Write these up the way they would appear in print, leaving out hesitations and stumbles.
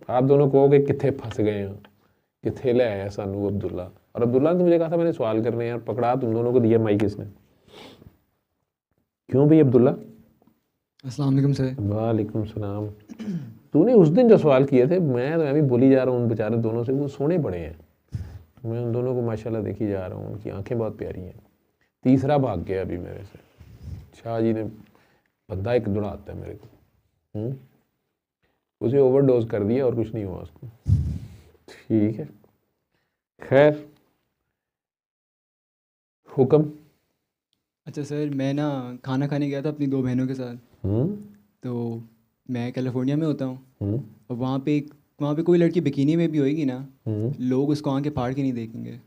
आप दोनों कहोगे कितने फंस गए हैं, कितने ले आया सानू अब्दुल्ला। और अब्दुल्ला ने तो मुझे कहा था मैंने सवाल करने हैं, और पकड़ा तुम दोनों को दिया माइक इसने। क्यों भाई अब्दुल्ला? अस्सलाम वालेकुम सर। वालेकुम सलाम। तूने उस दिन जो सवाल किए थे, मैं भी बोली जा रहा हूँ उन बेचारे दोनों से, वो सोने पड़े हैं। मैं उन दोनों को माशाल्लाह देखी जा रहा हूँ, उनकी आंखें बहुत प्यारी हैं। तीसरा भाग गया अभी मेरे से। शाह जी ने बंदा एक दौड़ाता है मेरे को, उसे ओवरडोज कर दिया और कुछ नहीं हुआ उसको। ठीक है, खैर, हुक्म। अच्छा सर, मैं ना खाना खाने गया था अपनी दो बहनों के साथ। हम्म तो मैं कैलिफोर्निया में होता हूँ। हम्म और वहाँ पे कोई लड़की बिकिनी में भी होएगी ना, हम्म लोग उसको आंखें फाड़ के नहीं देखेंगे।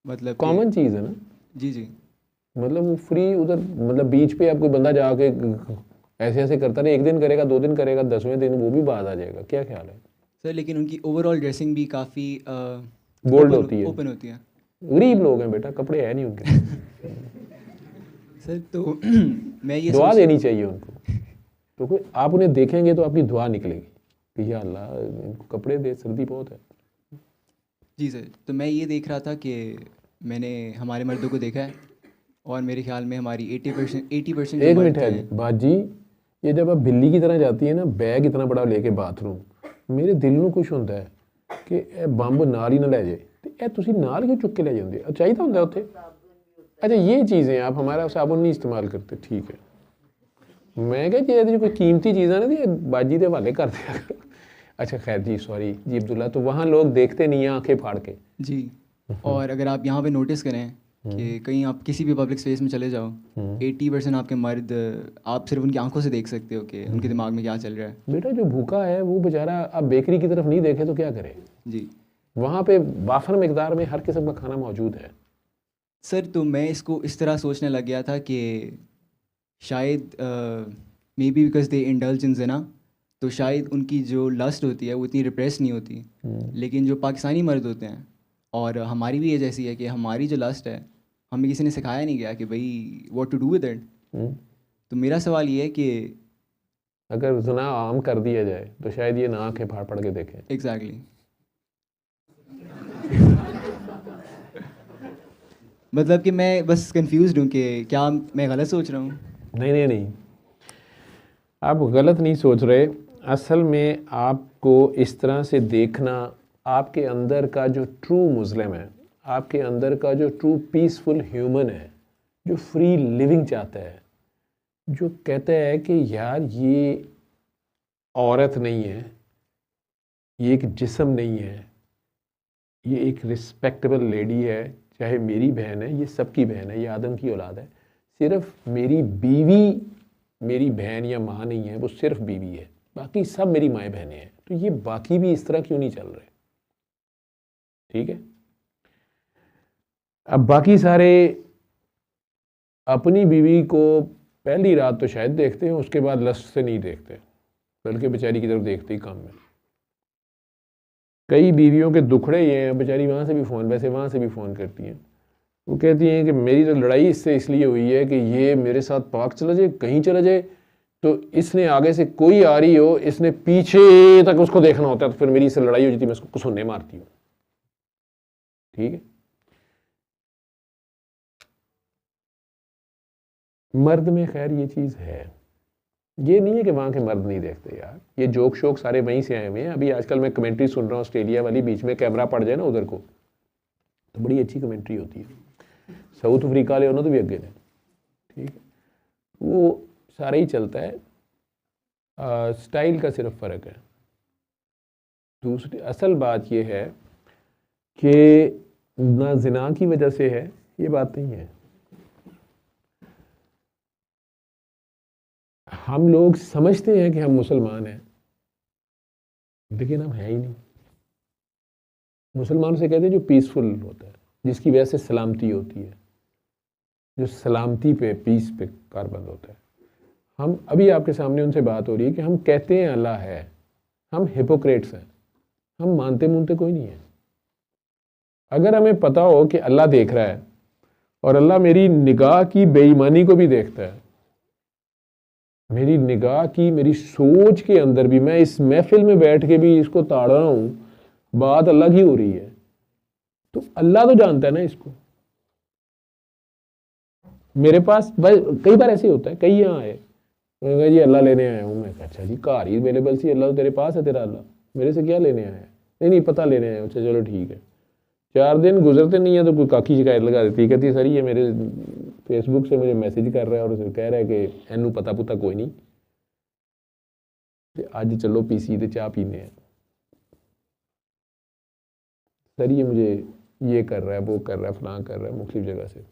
मतलब कि कॉमन चीज़ है ना। जी जी। मतलब वो फ्री उधर, मतलब बीच पे आप कोई बंदा जाके ऐसे ऐसे करता रहे, एक दिन करेगा, 2 दिन करेगा, 10वें दिन वो भी बात आ जाएगा। क्या ख्याल है? सर लेकिन उनकी ओवरऑल ड्रेसिंग भी काफ़ी बोल्ड ओपन होती है। ओपन होती है। गरीब लोग हैं बेटा, कपड़े हैं नहीं उनके। सर तो मैं ये दुआ सोच देनी चाहिए उनको, क्योंकि आप उन्हें देखेंगे तो आपकी दुआ निकलेगी कि या अल्लाह इनको कपड़े दे, सर्दी बहुत है। जी सर, तो मैं ये देख रहा था कि मैंने हमारे मर्दों को देखा है, और मेरे ख्याल में हमारी 80% जो एक मर्द मिनट है हैं। बाजी, ये जब आप बिल्ली की तरह जाती है ना, बैग इतना बड़ा लेके बाथरूम, मेरे दिल ਨੂੰ ਕੁਛ ਹੁੰਦਾ ਹੈ ਕਿ ਇਹ ਬੰਬ ਨਾਲ ਹੀ ਨਾ ਲੈ ਜਾਏ, ਤੇ ਇਹ ਤੁਸੀਂ ਨਾਲ ਕਿਉਂ ਚੁੱਕ ਕੇ ਲੈ ਜਾਂਦੇ ਹੋ? ਚਾਹੀਦਾ ਹੁੰਦਾ ਉੱਥੇ। अच्छा ये चीज़ें आप हमारा साबुन नहीं इस्तेमाल करते, ठीक है। मैं क्या जी कोई कीमती चीज़ है ना जी बाजी के हवाले कर दिया करो। अच्छा खैर जी, सॉरी जी अब्दुल्ला, तो वहाँ लोग देखते नहीं हैं आंखें फाड़ के। जी। और अगर आप यहाँ पे नोटिस करें कि कहीं आप किसी भी पब्लिक स्पेस में चले जाओ, 80% आपके मर्द, आप सिर्फ उनकी आंखों से देख सकते हो कि उनके दिमाग में क्या चल रहा है। बेटा जो भूखा है वो बेचारा, आप बेकरी की तरफ नहीं देखे तो क्या करे? जी वहाँ पे वाफर मकदार में हर किस्म का खाना मौजूद है। सर, तो मैं इसको इस तरह सोचने लग गया था कि शायद may be because they indulge in ज़िना, तो शायद उनकी जो लस्ट होती है वो इतनी रिप्रेस नहीं होती। लेकिन जो पाकिस्तानी मर्द होते हैं, और हमारी भी एज ऐसी है कि हमारी जो लस्ट है, हमें किसी ने सिखाया नहीं गया कि भाई what to do with it. Hmm. तो मेरा सवाल ये है कि अगर जुना आम कर दिया जाए तो शायद ये ना आंखें फाड़ फाड़ के देखें। एग्जैक्टली मतलब कि मैं बस कंफ्यूज हूँ कि क्या मैं गलत सोच रहा हूँ। नहीं नहीं नहीं, आप गलत नहीं सोच रहे। असल में आपको इस तरह से देखना, आपके अंदर का जो ट्रू मुस्लिम है, आपके अंदर का जो ट्रू पीसफुल ह्यूमन है, जो फ्री लिविंग चाहता है, जो कहता है कि यार ये औरत नहीं है, ये एक जिस्म नहीं है, ये एक रिस्पेक्टेबल लेडी है, चाहे मेरी बहन है, ये सबकी बहन है, ये आदम की औलाद है। सिर्फ मेरी बीवी मेरी बहन या माँ नहीं है, वो सिर्फ बीवी है, बाकी सब मेरी माएँ बहनें हैं। तो ये बाकी भी इस तरह क्यों नहीं चल रहे? ठीक है। अब बाकी सारे अपनी बीवी को पहली रात तो शायद देखते हैं, उसके बाद लस्ट से नहीं देखते, बल्कि बेचारी की तरफ देखते ही कम है। कई बीवियों के दुखड़े ये हैं, बेचारी वहाँ से भी फ़ोन, वैसे वहाँ से भी फ़ोन करती हैं। वो कहती हैं कि मेरी तो लड़ाई इससे इसलिए हुई है कि ये मेरे साथ पाक चला जाए, कहीं चला जाए, तो इसने आगे से कोई आ रही हो, इसने पीछे तक उसको देखना होता है, तो फिर मेरी इससे लड़ाई हो जाती है, मैं उसको कुसुन्ने मारती हूँ। ठीक है। मर्द में खैर ये चीज़ है, ये नहीं है कि वहाँ के मर्द नहीं देखते यार, ये जोक शोक सारे वहीं से आए हुए हैं। अभी आजकल मैं कमेंट्री सुन रहा हूँ ऑस्ट्रेलिया वाली, बीच में कैमरा पड़ जाए ना उधर को, तो बड़ी अच्छी कमेंट्री होती है। साउथ अफ्रीका वाले उन्होंने भी अगे ने, ठीक है, वो सारा ही चलता है। स्टाइल का सिर्फ फ़र्क है। दूसरी असल बात यह है कि ना जिना की वजह से है, ये बात नहीं है। हम लोग समझते हैं कि हम मुसलमान हैं, लेकिन हम हैं ही नहीं। मुसलमान से कहते हैं जो पीसफुल होता है, जिसकी वजह से सलामती होती है, जो सलामती पे, पीस पे कारबंद होता है। हम अभी आपके सामने उनसे बात हो रही है कि हम कहते हैं अल्लाह है, हम हिपोक्रेट्स हैं, हम मानते मूनते कोई नहीं है। अगर हमें पता हो कि अल्लाह देख रहा है और अल्लाह मेरी निगाह की बेईमानी को भी देखता है, मेरी निगाह की, मेरी सोच के अंदर भी, मैं इस महफिल में बैठ के भी इसको ताड़ रहा हूं, बात अलग ही हो रही है। तो अल्लाह तो जानता है ना इसको। मेरे पास भाई कई बार ऐसे होता है, कई यहाँ आए, मैंने कहा जी अल्लाह लेने आया हूँ। मैं कहा अच्छा जी, कार ही अवेलेबल सी, अल्लाह तो तेरे पास है, तेरा अल्लाह मेरे से क्या लेने आया है? नहीं नहीं पता लेने आया। अच्छा चलो ठीक है। 4 दिन गुजरते नहीं है तो कोई काकी शिकायत लगा देती है, कहती है सर ये मेरे फेसबुक से मुझे मैसेज कर रहा है और उसे कह रहा है कि एनू पता पुता कोई नहीं, आज चलो पीसी ते चाह पीने हैं। सर ये मुझे ये कर रहा है, वो कर रहा है, फलां कर रहा है, मुख्तलिफ जगह से।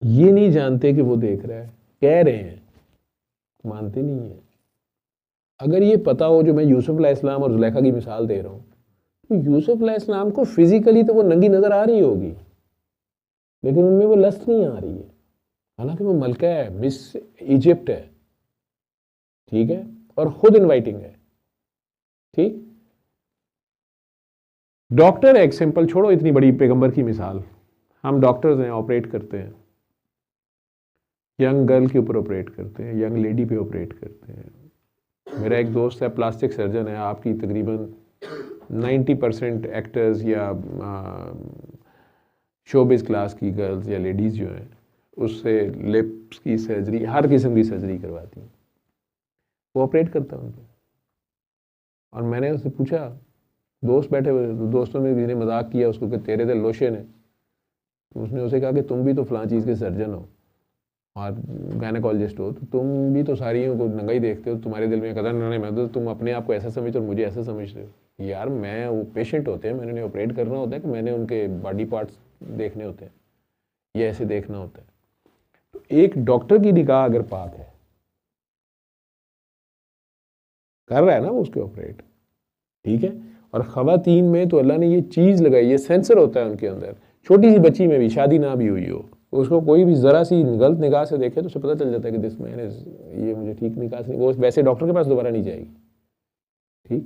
ये नहीं जानते कि वो देख रहा है, कह रहे हैं, मानते नहीं है। अगर ये पता हो, जो मैं यूसुफ अलैहिस्सलाम और जुलेखा की मिसाल दे रहा हूँ, तो यूसुफ अलैहिस्सलाम को फिजिकली तो वो नंगी नजर आ रही होगी, लेकिन उनमें वो लस्ट नहीं आ रही है, हालांकि वो मलका है, मिस इजिप्ट है, ठीक है, और खुद इनवाइटिंग है। ठीक, डॉक्टर एक सिंपल, छोड़ो इतनी बड़ी पैगंबर की मिसाल, हम डॉक्टर्स हैं, ऑपरेट करते हैं, यंग गर्ल के ऊपर ऑपरेट करते हैं, यंग लेडी पे ऑपरेट करते हैं। मेरा एक दोस्त है, प्लास्टिक सर्जन है, आपकी तकरीबन 90% एक्टर्स या शोबिस क्लास की गर्ल्स या लेडीज़ जो हैं, उससे लिप्स की सर्जरी, हर किस्म की सर्जरी करवाती हैं, वो ऑपरेट करता है उन पर। और मैंने उससे पूछा, दोस्त बैठे हुए, दोस्तों में किसी ने मजाक किया उसको कि तेरे तो लोशन है, तो उसने उसे कहा कि तुम भी तो फलां चीज़ के सर्जन हो और गायनेकोलॉजिस्ट हो, तो तुम भी तो सारियों को नंगा ही देखते हो, तुम्हारे दिल में कदर नहीं, मैं तो तुम अपने आप को ऐसा समझते हो और मुझे ऐसा समझ रहे हो। यार मैं, वो पेशेंट होते हैं, मैंने उन्हें ऑपरेट करना होता है कि मैंने उनके बॉडी पार्ट्स देखने होते हैं, ये ऐसे देखना होता है। तो एक डॉक्टर की निगाह अगर पाक है, कर रहा है ना वो उसके ऑपरेट, ठीक है, और ख़वातीन में तो अल्लाह ने ये चीज़ लगाई है, सेंसर होता है उनके अंदर, छोटी सी बच्ची में भी, शादी ना भी हुई हो, उसको कोई भी ज़रा सी गलत निगाह से देखे तो उसे पता चल जाता है कि दिस मैन इज, ये मुझे ठीक निगाह से, वो वैसे डॉक्टर के पास दोबारा नहीं जाएगी। ठीक,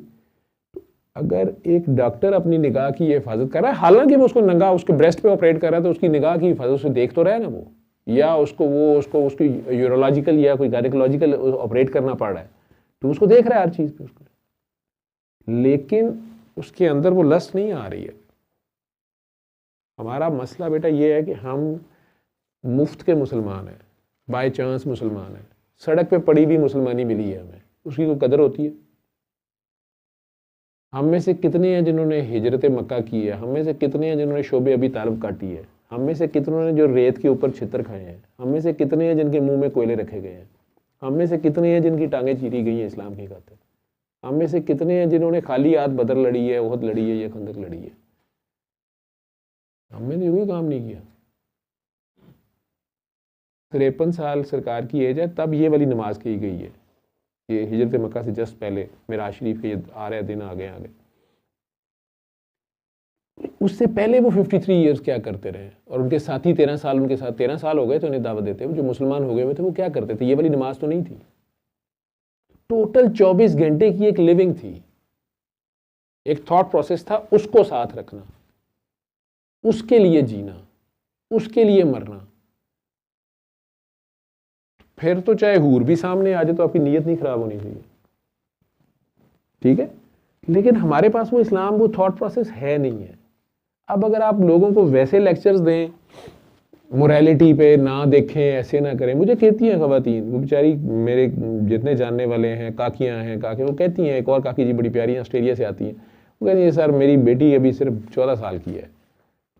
तो अगर एक डॉक्टर अपनी निगाह की हिफाजत कर रहा है, हालांकि वो उसको नंगा उसके ब्रेस्ट पे ऑपरेट कर रहा है, तो उसकी निगाह की हिफाजत उसे देख तो रहा है ना वो, या उसको उसकी यूरोलॉजिकल या कोई गायनेकोलॉजिकल ऑपरेट करना पड़ रहा है, तो उसको देख रहा है हर चीज़ पे उसको, लेकिन उसके अंदर वो लस्ट नहीं आ रही है। हमारा मसला बेटा ये है कि हम मुफ्त के मुसलमान हैं, बाय चांस मुसलमान हैं, सड़क पे पड़ी भी मुसलमानी मिली है हमें, उसकी कोई कदर होती है? हम में से कितने हैं जिन्होंने हिजरत मक्का की है? हम में से कितने हैं जिन्होंने शोबे अबी तालिब काटी है? हम में से कितनों ने जो रेत के ऊपर छितर खाए हैं? हम में से कितने हैं जिनके मुंह में कोयले रखे गए हैं? हम में से कितने हैं जिनकी टांगें चीरी गई हैं इस्लाम की खातिर? हम में से कितने हैं जिन्होंने खाली हाथ बदर लड़ी है, ओहद लड़ी है, या खंदक लड़ी है? हमने तो कोई काम नहीं किया। 53 साल सरकार की एज है, तब ये वाली नमाज की गई है, ये हिजरत मक्का से जस्ट पहले मेराज शरीफ के ये आ रहे दिन आगे आगे। उससे पहले वो 53 ईयर्स क्या करते रहे, और उनके साथी 13 साल, उनके साथ 13 साल हो गए तो उन्हें दावत देते हुए, जो मुसलमान हो गए हुए थे वो क्या करते थे? ये वाली नमाज तो नहीं थी। टोटल 24 घंटे की एक लिविंग थी, एक थॉट प्रोसेस था, उसको साथ रखना, उसके लिए जीना, उसके लिए मरना। फिर तो चाहे हूर भी सामने आ जाए तो आपकी नीयत नहीं खराब होनी चाहिए, ठीक है, लेकिन हमारे पास वो इस्लाम, वो थॉट प्रोसेस है नहीं है। अब अगर आप लोगों को वैसे लेक्चर्स दें, मोरालिटी पे ना देखें, ऐसे ना करें, मुझे कहती हैं ख़वातीन, वो बेचारी मेरे जितने जानने वाले हैं, काकियाँ हैं, काके, वो कहती हैं, एक और काकी जी बड़ी प्यारी ऑस्ट्रेलिया से आती हैं, वो कहती है सर मेरी बेटी अभी सिर्फ 14 साल की है,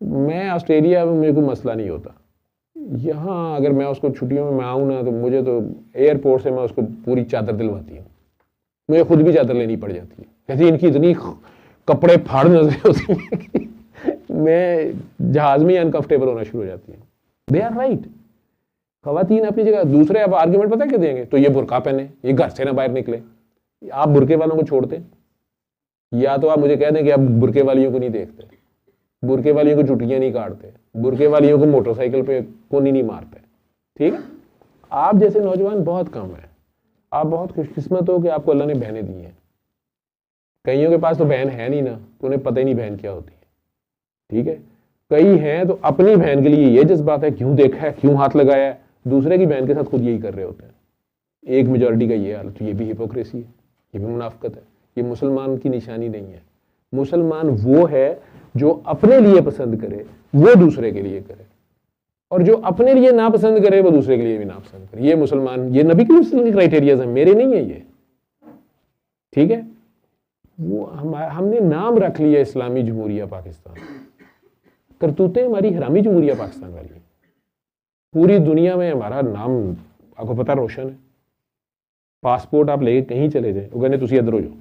मैं ऑस्ट्रेलिया में मुझे कोई मसला नहीं होता, यहाँ अगर मैं उसको छुट्टियों में मैं आऊँ ना, तो मुझे तो एयरपोर्ट से मैं उसको पूरी चादर दिलवाती हूँ, मुझे खुद भी चादर लेनी पड़ जाती है। कहती है इनकी इतनी कपड़े फाड़ नजरें होती हैं कि मैं जहाज में अनकंफर्टेबल होना शुरू हो जाती है। दे आर राइट, खवातीन अपनी जगह। दूसरे अब आर्ग्यूमेंट पता क्या देंगे? तो ये बुरका पहने, ये घर से ना बाहर निकले। आप बुरके वालों को छोड़ते, या तो आप मुझे कह दें कि आप बुरके वालियों को नहीं देखते, बुरके वालियों को चुटियां नहीं काटते, बुरके वालियों को मोटरसाइकिल पे कोनी नहीं मारते, ठीक है? आप जैसे नौजवान बहुत कम है, आप बहुत खुशकिस्मत हो कि आपको अल्लाह ने बहनें दी हैं। कईयों के पास तो बहन है नहीं ना, तो उन्हें पता ही नहीं बहन क्या होती है, ठीक है? कई हैं तो अपनी बहन के लिए ये जज्बात है, क्यों देखा है, क्यों हाथ लगाया है, दूसरे की बहन के साथ खुद यही कर रहे होते हैं। एक मेजॉरिटी का ये हाल, तो ये भी हिपोक्रेसी है, ये भी मुनाफिकत है, ये मुसलमान की निशानी नहीं है। मुसलमान वो है जो अपने लिए पसंद करे वो दूसरे के लिए करे, और जो अपने लिए ना पसंद करे वो दूसरे के लिए भी ना पसंद करे। ये मुसलमान, ये नबी के क्राइटेरियाज हैं, मेरे नहीं है ये, ठीक है। वो हमने नाम रख लिया इस्लामी जमहूरिया पाकिस्तान, करतूतें हमारी हरामी जमहूरिया पाकिस्तान वाली। पूरी दुनिया में हमारा नाम आपको पता रोशन है। पासपोर्ट आप लेके कहीं चले जाए, वो कहने तुसी इधर हो जाओ।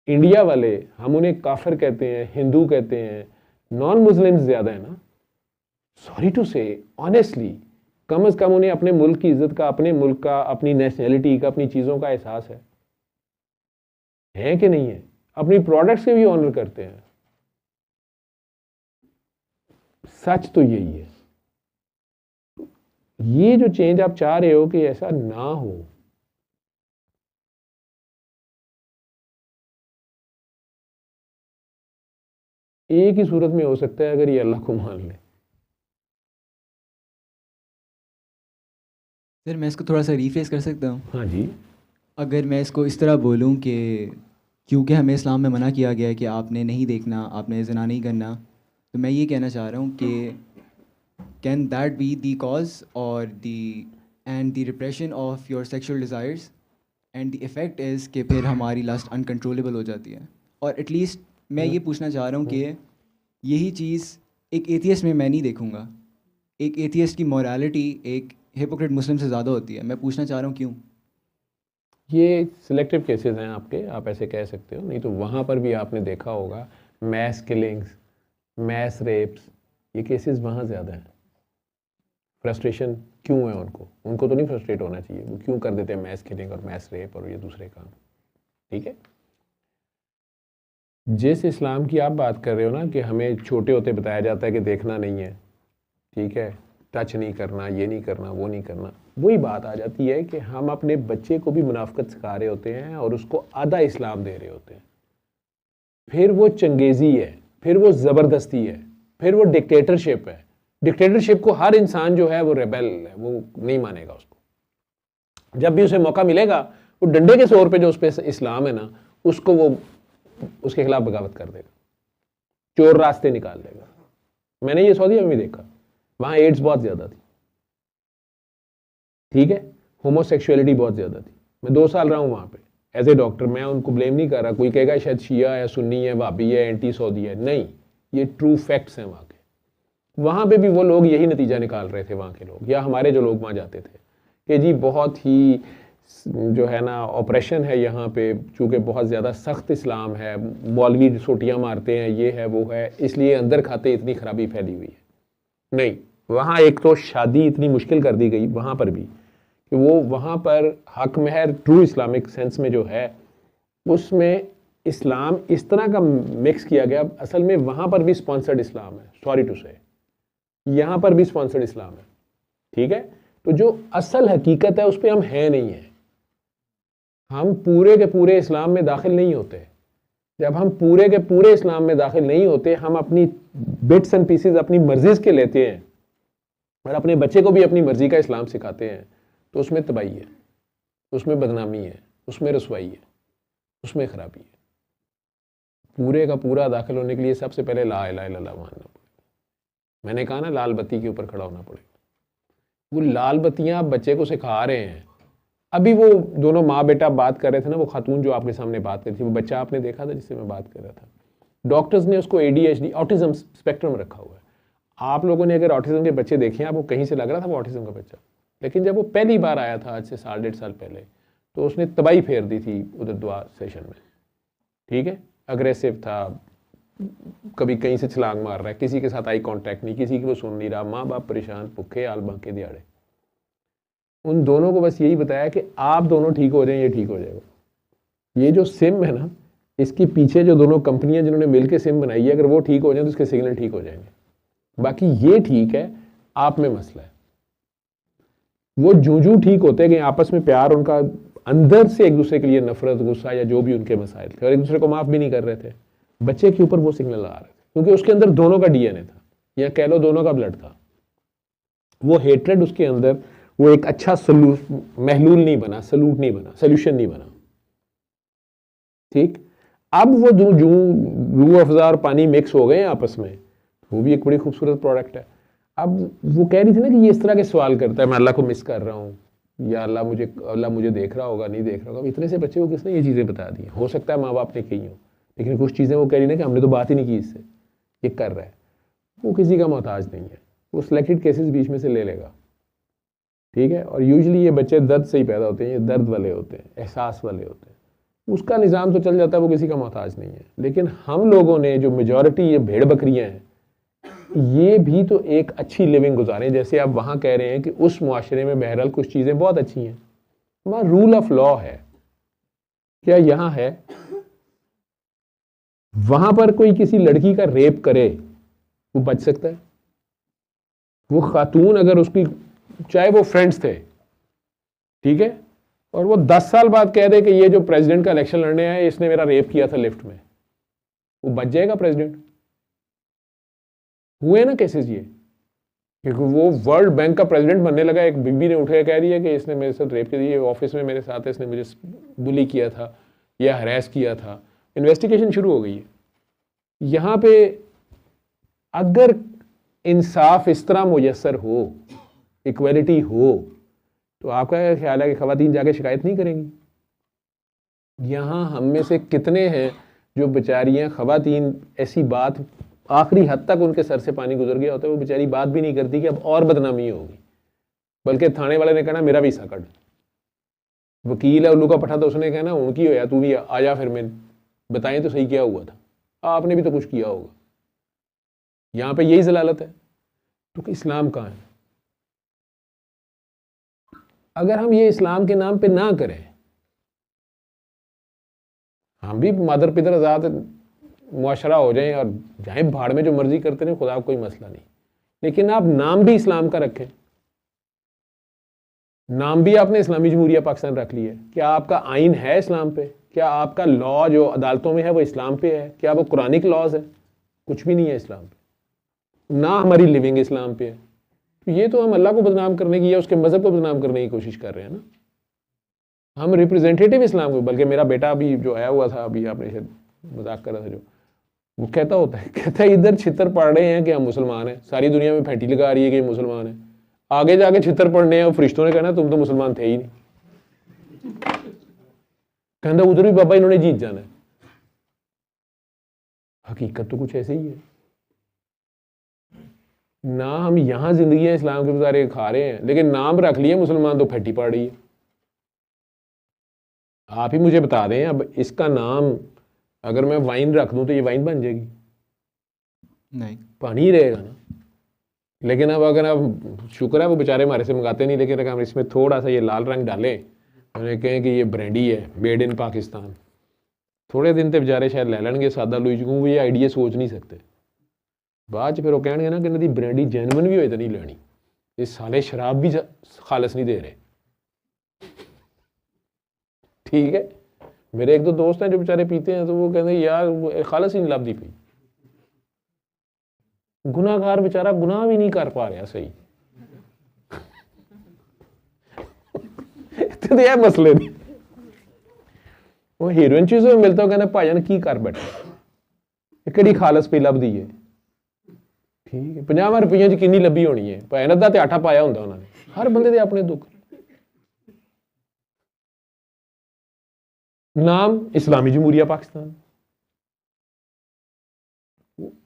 इंडिया वाले, हम उन्हें काफिर कहते हैं, हिंदू कहते हैं, नॉन मुस्लिम्स ज्यादा है ना। सॉरी टू से, ऑनेस्टली, कम से कम उन्हें अपने मुल्क की इज्जत का, अपने मुल्क का, अपनी नेशनैलिटी का, अपनी चीजों का एहसास है कि नहीं है? अपनी प्रोडक्ट्स के भी ऑनर करते हैं। सच तो यही है। ये जो चेंज आप चाह रहे हो कि ऐसा ना हो, एक ही सूरत में हो सकता है, अगर ये अल्लाह को मान ले। सर मैं इसको थोड़ा सा रीफेस कर सकता हूँ? हाँ जी। अगर मैं इसको इस तरह बोलूँ कि क्योंकि हमें इस्लाम में मना किया गया है कि आपने नहीं देखना, आपने ज़िना नहीं करना, तो मैं ये कहना चाह रहा हूँ कि can that be the cause और the end the repression of your sexual desires, and the effect is कि फिर हमारी लस्ट अनकंट्रोलेबल हो जाती है। और एटलीस्ट मैं ये पूछना चाह रहा हूँ कि यही चीज़ एक एथियस्ट में मैं नहीं देखूँगा। एक एथियस्ट की मोरालिटी एक हिपोक्रेट मुस्लिम से ज़्यादा होती है। मैं पूछना चाह रहा हूँ क्यों? ये सिलेक्टिव केसेस हैं आपके, आप ऐसे कह सकते हो, नहीं तो वहाँ पर भी आपने देखा होगा मैस किलिंग्स, मैस रेप्स, ये केसेस वहाँ ज़्यादा हैं। फ्रस्ट्रेशन क्यों है उनको तो नहीं फ्रस्ट्रेट होना चाहिए, वो क्यों कर देते हैं मैस किलिंग और मैस रेप और ये दूसरे काम, ठीक है। जिस इस्लाम की आप बात कर रहे हो ना कि हमें छोटे होते बताया जाता है कि देखना नहीं है, ठीक है, टच नहीं करना, ये नहीं करना, वो नहीं करना, वही बात आ जाती है कि हम अपने बच्चे को भी मुनाफिकत सिखा रहे होते हैं और उसको आधा इस्लाम दे रहे होते हैं। फिर वो चंगेज़ी है, फिर वो ज़बरदस्ती है, फिर वो डिक्टेटरशिप है। डिक्टेटरशिप को हर इंसान जो है वो रेबेल है, वो नहीं मानेगा उसको। जब भी उसे मौका मिलेगा वो डंडे के तौर पे जो उस पर इस्लाम है ना, उसको वो उसके खिलाफ बगावत कर देगा, चोर रास्ते निकाल देगा। मैंने ये सऊदी में भी देखा, वहाँ एड्स बहुत ज़्यादा थी, ठीक है, होमोसेक्सुअलिटी बहुत ज़्यादा थी। मैं 2 साल रहा हूँ वहाँ पे एज ए डॉक्टर। मैं उनको ब्लेम नहीं कर रहा, कोई कहेगा शायद शिया है, सुन्नी है, वाबी है, एंटी सऊदी है, नहीं, ये ट्रू फैक्ट्स हैं वहाँ के। वहाँ पे भी वो लोग यही नतीजा निकाल रहे थे, वहाँ के लोग या हमारे जो लोग वहाँ जाते थे, कि जी बहुत ही जो है ना ऑपरेशन है यहाँ पे, चूँकि बहुत ज़्यादा सख्त इस्लाम है, मौलवी सोटियाँ मारते हैं, ये है वो है, इसलिए अंदर खाते इतनी खराबी फैली हुई है। नहीं, वहाँ एक तो शादी इतनी मुश्किल कर दी गई वहाँ पर भी कि वो वहाँ पर हक महर ट्रू इस्लामिक सेंस में जो है उसमें इस्लाम इस तरह का मिक्स किया गया। असल में वहाँ पर भी स्पॉन्सर्ड इस्लाम है, सॉरी टू से, यहाँ पर भी स्पॉन्सर्ड इस्लाम है, ठीक है। तो जो असल हकीकत है उस पर हम हैं नहीं है, हम पूरे के पूरे इस्लाम में दाखिल नहीं होते। जब हम पूरे के पूरे इस्लाम में दाखिल नहीं होते, हम अपनी बिट्स एंड पीसेस अपनी मर्जी के लेते हैं और अपने बच्चे को भी अपनी मर्जी का इस्लाम सिखाते हैं, तो उसमें तबाही है, उसमें बदनामी है, उसमें रसवाई है, उसमें खराबी है। पूरे का पूरा दाखिल होने के लिए सबसे पहले ला इलाहा इल्लल्लाह मानना पड़ेगा। मैंने कहा ना, लाल बत्ती के ऊपर खड़ा होना पड़ेगा। वो लाल बत्तियां आप बच्चे को सिखा रहे हैं। अभी वो दोनों माँ बेटा बात कर रहे थे ना, वो खातून जो आपके सामने बात कर रही थी, वो बच्चा आपने देखा था जिससे मैं बात कर रहा था, डॉक्टर्स ने उसको ADHD ऑटिज्म स्पेक्ट्रम रखा हुआ है। आप लोगों ने अगर ऑटिज्म के बच्चे देखे हैं, आपको कहीं से लग रहा था वो ऑटिज्म का बच्चा, लेकिन जब वो पहली बार आया था आज से 1.5 साल पहले, तो उसने तबाही फेर दी थी उधर दुआ सेशन में, ठीक है। अग्रेसिव था, कभी कहीं से छलांग मार रहा है, किसी के साथ आई कांटेक्ट नहीं, किसी की वो सुन नहीं रहा, माँ बाप परेशान, भूखे आल बांके दिहाड़े। उन दोनों को बस यही बताया कि आप दोनों ठीक हो जाएं, ये ठीक हो जाएगा। ये जो सिम है ना, इसके पीछे जो दोनों कंपनियां जिन्होंने मिलकर सिम बनाई है, अगर वो ठीक हो जाए तो इसके सिग्नल ठीक हो जाएंगे। बाकी ये ठीक है, आप में मसला है। वो जूं ठीक होते कि आपस में प्यार, उनका अंदर से एक दूसरे के लिए नफरत, गुस्सा या जो भी उनके मसाइल थे, और एक दूसरे को माफ़ भी नहीं कर रहे थे, बच्चे के ऊपर वो सिग्नल आ रहे थे क्योंकि उसके अंदर दोनों का डीएनए था, या कह लो दोनों का ब्लड था। वो हेट्रेड उसके अंदर, वो एक अच्छा महलूल नहीं बना, सोल्यूशन नहीं बना। ठीक, अब वो जो रूह अफ़ज़ा और पानी मिक्स हो गए आपस में, वो भी एक बड़ी खूबसूरत प्रोडक्ट है। अब वो कह रही थी ना कि ये इस तरह के सवाल करता है, मैं अल्लाह को मिस कर रहा हूँ, या अल्लाह मुझे देख रहा होगा, नहीं देख रहा होगा। इतने से बच्चे को किसने ये चीज़ें बता दी? हो सकता है माँ बाप ने कही हो, लेकिन कुछ चीज़ें वो कह रही ना कि हमने तो बात ही नहीं की इससे, ये कर रहा है। वो किसी का मोहताज नहीं है, वो सिलेक्टेड केसेस बीच में से ले लेगा। ठीक है, और यूजुअली ये बच्चे दर्द से ही पैदा होते हैं, ये दर्द वाले होते हैं, एहसास वाले होते हैं। उसका निज़ाम तो चल जाता है, वो किसी का मोहताज नहीं है। लेकिन हम लोगों ने जो मेजॉरिटी ये भेड़ बकरियां हैं, ये भी तो एक अच्छी लिविंग गुजारें। जैसे आप वहाँ कह रहे हैं कि उस मुआशरे में बहरहाल कुछ चीज़ें बहुत अच्छी हैं, वहाँ रूल ऑफ लॉ है, क्या यहाँ है? वहाँ पर कोई किसी लड़की का रेप करे, वो बच सकता है? वो खातून अगर उसकी, चाहे वो फ्रेंड्स थे, ठीक है, और वो 10 साल बाद कह दे कि ये जो प्रेसिडेंट का इलेक्शन लड़ने आया इसने मेरा रेप किया था लिफ्ट में, वो बच जाएगा प्रेसिडेंट? हुए ना केसेस ये, क्योंकि वो वर्ल्ड बैंक का प्रेसिडेंट बनने लगा, एक बीबी ने उठ के कह दिया कि इसने मेरे साथ रेप कर दिया, ऑफिस में मेरे साथ इसने मुझे बुली किया था या हरास किया था, इन्वेस्टिगेशन शुरू हो गई है। यहाँ पे अगर इंसाफ इस तरह मुयसर हो, इक्वलिटी हो, तो आपका क्या ख्याल है कि ख़वातीन जाके शिकायत नहीं करेंगी? यहाँ हम में से कितने हैं जो बेचारियाँ ख़वातीन ऐसी बात, आखिरी हद तक उनके सर से पानी गुजर गया होता है, वो बेचारी बात भी नहीं करती कि अब और बदनामी होगी, बल्कि थाने वाले ने कहना मेरा भी हिस्सा कट, वकील है उल्लू का पठा, तो उसने कहना उनकी हो या तू भी आ जा, फिर मैं बताएं तो सही क्या हुआ था, आपने भी तो कुछ किया होगा। यहाँ पे यही जलालत है। तो इस्लाम कहाँ है? अगर हम ये इस्लाम के नाम पे ना करें, हम भी मादर पितर आज़ाद मुआशरा हो जाएं और जाएं भाड़ में, जो मर्जी करते रहें, खुदा को कोई मसला नहीं, लेकिन आप नाम भी इस्लाम का रखें। नाम भी आपने इस्लामी जमहूरिया पाकिस्तान रख लिया है, क्या आपका आइन है इस्लाम पे? क्या आपका लॉ जो अदालतों में है वो इस्लाम पे है? क्या वो कुरानिक लॉज है? कुछ भी नहीं है इस्लाम पे, ना हमारी लिविंग इस्लाम पे है। तो ये तो हम अल्लाह को बदनाम करने की या उसके मज़हब को बदनाम करने की कोशिश कर रहे हैं ना। हम रिप्रेजेंटेटिव इस्लाम को, बल्कि मेरा बेटा अभी जो आया हुआ था, अभी आपने शायद मजाक कर रहा था, जो वो कहता होता है, कहता है इधर छितर पड़ रहे हैं कि हम मुसलमान हैं, सारी दुनिया में फैंटी लगा रही है कि मुसलमान है, आगे जाके छितर पड़ने हैं और फरिश्तों ने कहना तुम तो मुसलमान थे ही नहीं। कहता उधर भी बाबा इन्होंने जीत जाना है। हकीकत तो कुछ ऐसे ही है ना। हम यहाँ जिंदगी इस्लाम के गुजारे खा रहे हैं, लेकिन नाम रख लिए मुसलमान, तो फैंटी पड़ रही है। आप ही मुझे बता दें, अब इसका नाम अगर मैं वाइन रख दूं तो ये वाइन बन जाएगी? नहीं, पानी ही रहेगा ना। लेकिन अब अगर आप, शुक्र है वो बेचारे हमारे से मंगाते नहीं, लेकिन अगर हम इसमें थोड़ा सा ये लाल रंग डालें, उन्हें कहें कि ये ब्रांडी है मेड इन पाकिस्तान, थोड़े दिन तो बेचारे शायद ले लेंगे सादा लुई, वो ये आइडिया सोच नहीं सकते। बाद च फिर वो कहेंगे ना कि इन्होंने ब्रांडी जैनवन भी हो तो नहीं लेनी, ये साले शराब भी खालस नहीं दे रहे। ठीक है, मेरे एक दो दोस्त हैं जो बेचारे पीते हैं, तो वो कहते हैं यार खालस ही नहीं लभदी पी। गुनाहगार बेचारा गुनाह भी नहीं कर पा रहा सही। तो यह मसले नहीं, वो हीरोइन चीज़ में मिलता है, कहना भाजन की कर बैठे, कड़ी खालस पी लभदी है। ठीक है, 50 रुपये च किन्नी लभी होनी है, भाजन अद्धा ते आटा पाया होंदा उन्होंने। हर बंदे दे अपने दुख। नाम इस्लामी जमहूरिया पाकिस्तान,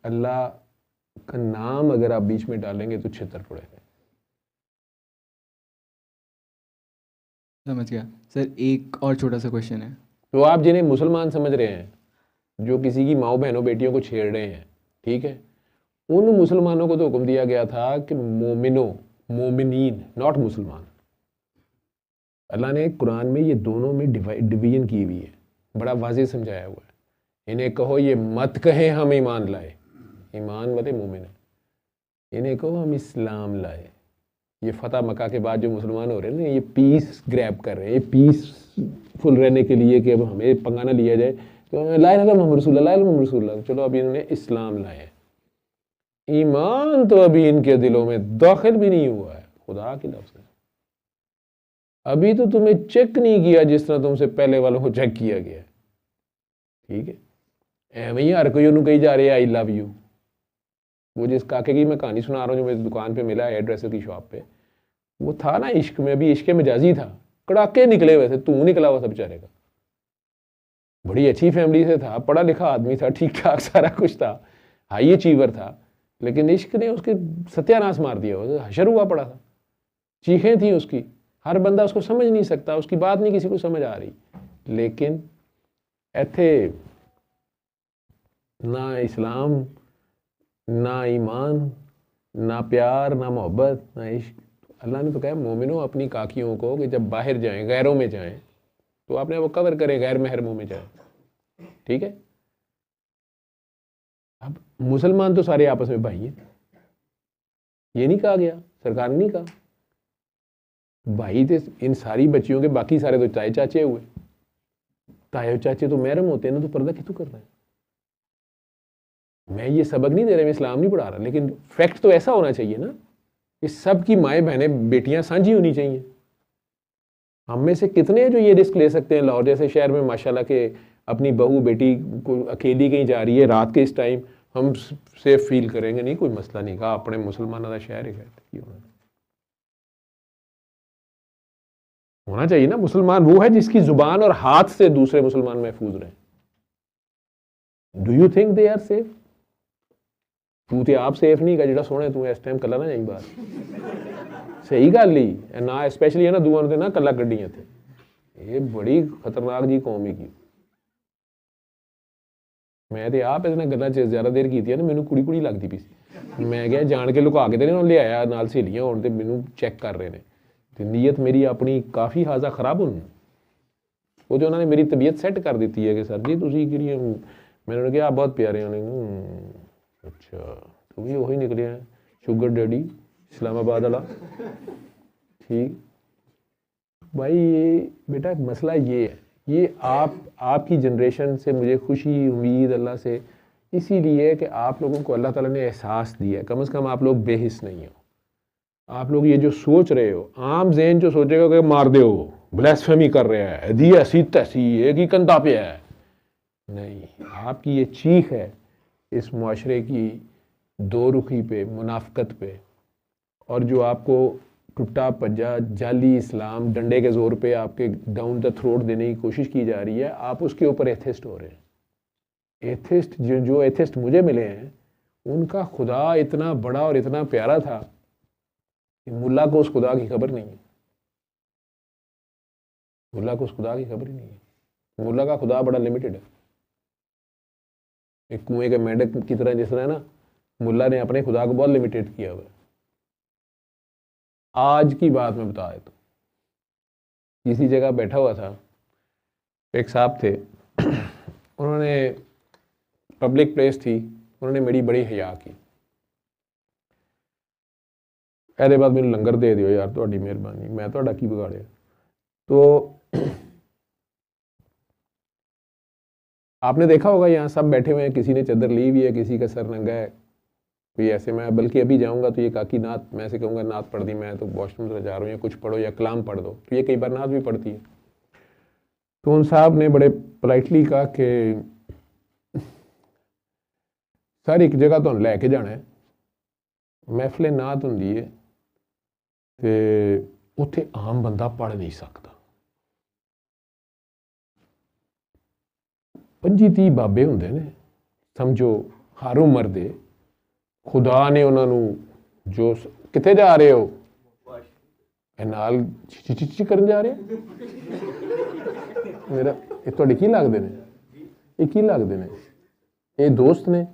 अल्लाह का नाम अगर आप बीच में डालेंगे तो छितर पड़ेगा। समझ गया सर। एक और छोटा सा क्वेश्चन है, तो आप जिन्हें मुसलमान समझ रहे हैं, जो किसी की माओ बहनों बेटियों को छेड़ रहे हैं, ठीक है, उन मुसलमानों को तो हुक्म दिया गया था कि मोमिनो, मोमिनीन, नॉट मुसलमान। अल्लाह ने कुरान में ये दोनों में डिवीजन की हुई है, बड़ा वाज़ेह समझाया हुआ है। इन्हें कहो ये मत कहें हम ईमान लाए, ईमान वाले मोमिन है। इन्हें कहो हम इस्लाम लाए। ये फतह मक्का के बाद जो मुसलमान हो रहे हैं ना, ये पीस ग्रैब कर रहे हैं, ये पीसफुल रहने के लिए कि अब हमें पंगा ना लिया जाए, तो ला इलाहा इल्लल्लाह मुहम्मद रसूलुल्लाह, ला इलाहा इल्लल्लाह मुहम्मद रसूलुल्लाह। चलो अभी इन्होंने इस्लाम लाया है, ईमान तो अभी इनके दिलों में दाखिल भी नहीं हुआ है। खुदा की लफ्ज़ है, अभी तो तुम्हें चेक नहीं किया जिस तरह तुमसे पहले वालों को चेक किया गया है। ठीक है, एवं ही हर कोई उन्होंने कही जा रही है आई लव यू। वो जिस काके की मैं कहानी सुना रहा हूँ जो मेरी दुकान पे मिला है ड्रेसर की शॉप पे, वो था ना इश्क में, अभी इश्क मजाजी था, कड़ाके निकले वैसे, तू निकला हुआ था बेचारे का। बड़ी अच्छी फैमिली से था, पढ़ा लिखा आदमी था, ठीक ठाक सारा कुछ था, हाई अचीवर था, लेकिन इश्क ने उसके सत्यानाश मार दिया। वो हशर हुआ पड़ा था, चीखें थी उसकी, हर बंदा उसको समझ नहीं सकता, उसकी बात नहीं किसी को समझ आ रही। लेकिन इत्थे ना इस्लाम, ना ईमान, ना प्यार, ना मोहब्बत, ना इश्क। अल्लाह ने तो कहा मोमिनो अपनी काकियों को कि जब बाहर जाएं, गैरों में जाएं, तो आपने वो कवर करें, गैर महरमों में जाएं। ठीक है, अब मुसलमान तो सारे आपस में भाई हैं, ये नहीं कहा गया, सरकार ने नहीं कहा भाई थे इन सारी बच्चियों के, बाकी सारे तो ताए चाचे हुए, ताए चाचे तो महरम होते हैं ना, तो पर्दा कितों कर रहे हैं। मैं ये सबक नहीं दे रहा, मैं इस्लाम नहीं पढ़ा रहा, लेकिन फैक्ट तो ऐसा होना चाहिए ना कि सबकी माएँ बहनें बेटियां साझी होनी चाहिए। हम में से कितने हैं जो ये रिस्क ले सकते हैं, लाहौर जैसे शहर में माशाल्लाह के अपनी बहू बेटी को अकेली कहीं जा रही है रात के इस टाइम, हम सेफ फील करेंगे, नहीं कोई मसला नहीं, कहा अपने मुसलमानों का शहर है, होना चाहिए ना। मुसलमान वो है जिसकी जुबान और हाथ से दूसरे मुसलमान महफूज रहे। Do you think they are safe? तू तो आप सेफ नहीं का जिहड़ा सोहना तू इस टाइम कला ना जाई बाहर, सही गल ही ना, स्पैशली है ना दूआं ते ना कला कड्डियां थे, ये बड़ी खतरनाक जी कौम ही की। मैं तो आप इस गल्लां च ज़्यादा देर की ना, मैनू कुड़ी कुड़ी लगती पई सी, मैं क्या जान के लुका के तो नहीं लियाया, नाल सहेलियां होण ते मैनू चैक कर रहे हैं, तो नीयत मेरी अपनी काफ़ी हाजा खराब होनी, वो तो उन्होंने मेरी तबीयत सैट कर दी है कि सर जी तुसीं किहड़ियां, मैंने कहा आप बहुत प्यारे हो। अच्छा तू भी वही निकले हैं शुगर डैडी इस्लामाबाद वाला, ठीक भाई। ये बेटा मसला ये है, ये आपकी जनरेशन से मुझे खुशी उम्मीद अल्लाह से इसीलिए है कि आप लोगों को अल्लाह ताला ने एहसास दिया है, कम से कम आप लोग बेहिस नहीं हो। आप लोग ये जो सोच रहे हो, आम जहन जो सोचेगा कि मार दे, ब्लैस्फेमी कर रहा है, दी ऐसी तैसी एक ही कंधा पे है, नहीं, आपकी ये चीख है इस मुआशरे की दो रुखी पे, मुनाफकत पे, और जो आपको टुट्टा पज्जा जाली इस्लाम डंडे के जोर पे आपके डाउन द थ्रोट देने की कोशिश की जा रही है, आप उसके ऊपर एथिस्ट हो रहे हैं। एथिस्ट जो एथिस्ट मुझे मिले हैं, उनका खुदा इतना बड़ा और इतना प्यारा था कि मुल्ला को उस खुदा की खबर नहीं है, मुल्ला को उस खुदा की खबर ही नहीं है। मुल्ला का खुदा बड़ा लिमिटेड है, एक कुएं के मेंढक की तरह, जिस तरह ना मुल्ला ने अपने खुदा को बहुत लिमिटेड किया हुआ है। आज की बात मैं बता देता हूँ, किसी जगह बैठा हुआ था, एक साहब थे, उन्होंने पब्लिक प्लेस थी, उन्होंने मेरी बड़ी हया की, ਇਹਦੇ बाद मैंने लंगर दे दियो यार, ਤੁਹਾਡੀ मेहरबानी, मैं ਤੁਹਾਡਾ की बिगाड़िया। तो आपने देखा होगा यहाँ सब बैठे हुए हैं, किसी ने चादर ली हुई है, किसी का सर नंगा है, कोई ऐसे। मैं बल्कि अभी जाऊँगा तो ये काकी नात, मैं से कहूँगा नात पढ़ दी, मैं तो वॉशरूम से जा रहा हूँ, या कुछ पढ़ो या कलाम पढ़ दो, तो ये कई बार नात भी पढ़ती है। तो उन साहब ने बड़े पोलाइटली कहा कि सर एक जगह तो लैके जाना है, महफिल नात होंदी है तो उत्थे आम बंदा पढ़ नहीं सकता, 25-30 बाबे होंदे ने, समझो हर उम्र दे, खुदा ने उन्होंने जो कितने जा रहे हो नाल चिची करन जा रहे मेरा ये तुहाडे की लगदे ने, ये की लगदे ने, ये दोस्त ने,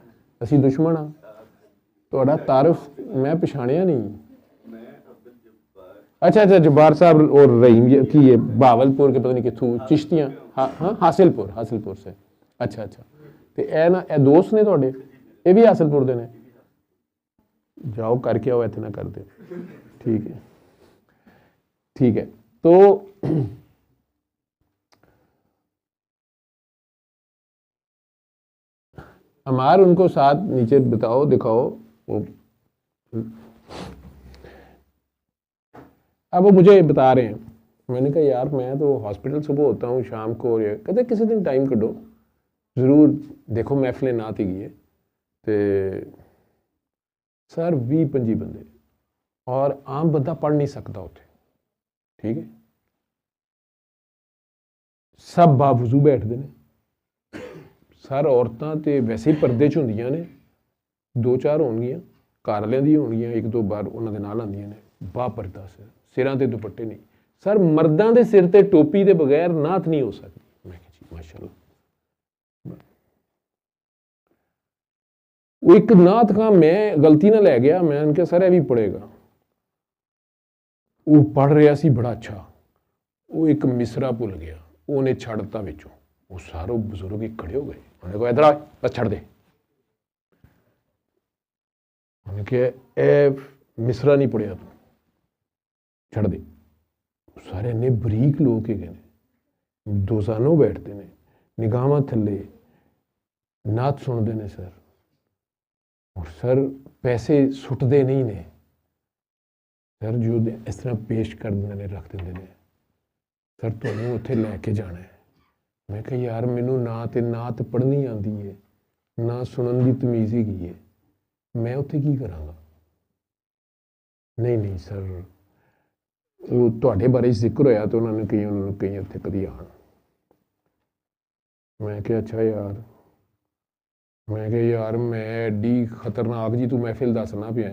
असी दुश्मन हाँ, तुहाडा तारफ मैं पछाणिया नहीं। अच्छा अच्छा जब्बार साहब और रहीम की ये बहावलपुर के पता नहीं कितों चिश्तियाँ, हाँ हाँ हासिलपुर से, अच्छा अच्छा, तो ए ना ए दोस्त ने तुहाडे, ये भी हासिलपुर दे ने, जाओ करके आओ, इतने ना कर दे, ठीक है ठीक है। तो हमार उनको साथ नीचे बताओ, दिखाओ वो। अब वो मुझे बता रहे हैं, मैंने कहा यार मैं तो हॉस्पिटल सुबह होता हूँ शाम को, और ये कहते किसी दिन टाइम कड्डो जरूर देखो महफिल नात ही है। तो सर 20-25 बंदे और आम बंदा पढ़ नहीं सकता उत्थे, ठीक है। सब बावजू बैठते हैं सर, औरतां तो वैसे ही परदे च होंदियां ने, 2-4 होणगियां घर वालियां दी होणगियां, 1-2 बार उन्हां दे नाल आंदियां ने, बा परदा सिरां ते दुपट्टे नहीं। सर मर्दां दे सिर ते टोपी दे बगैर नात नहीं हो सकती। मैं कहा जी माशाअल्लाह। वो एक नात खां मैं गलती ना लै गया, मैं उनके सर भी पढ़ेगा, वो पढ़ रहा सी बड़ा अच्छा, वो एक मिसरा भुल गया, उन्हें छड़ता विचों, वो सारे बजुर्ग ही खड़े हो गए, उन्हें कहा इधर आ बस छड़ दे। उन्हें कहा ए मिसरा नहीं पढ़िया तू, छड़ दे। सारे इन्ने बरीक लोग के गए, दोसानों बैठते हैं, निगाहां थले नात सुनते हैं सर, और सर पैसे सुटते नहीं ने सर, जो इस तरह पेश कर देंगे ने, रख देंगे ने, सर तुहानूं उत्थे लैके जाना है। मैं कहा यार मैनू ना तो नात पढ़नी आती है, ना सुनन की तमीज़ ही है, मैं उत्थे की करांगा। नहीं नहीं सर, वो तुहाडे बारे जिक्र होया तो उन्होंने कई उत्थे कदी आना। मैं कहा अच्छा यार, मैं कहा यार मैं एडी खतरनाक जी तू महफिल दसना पिया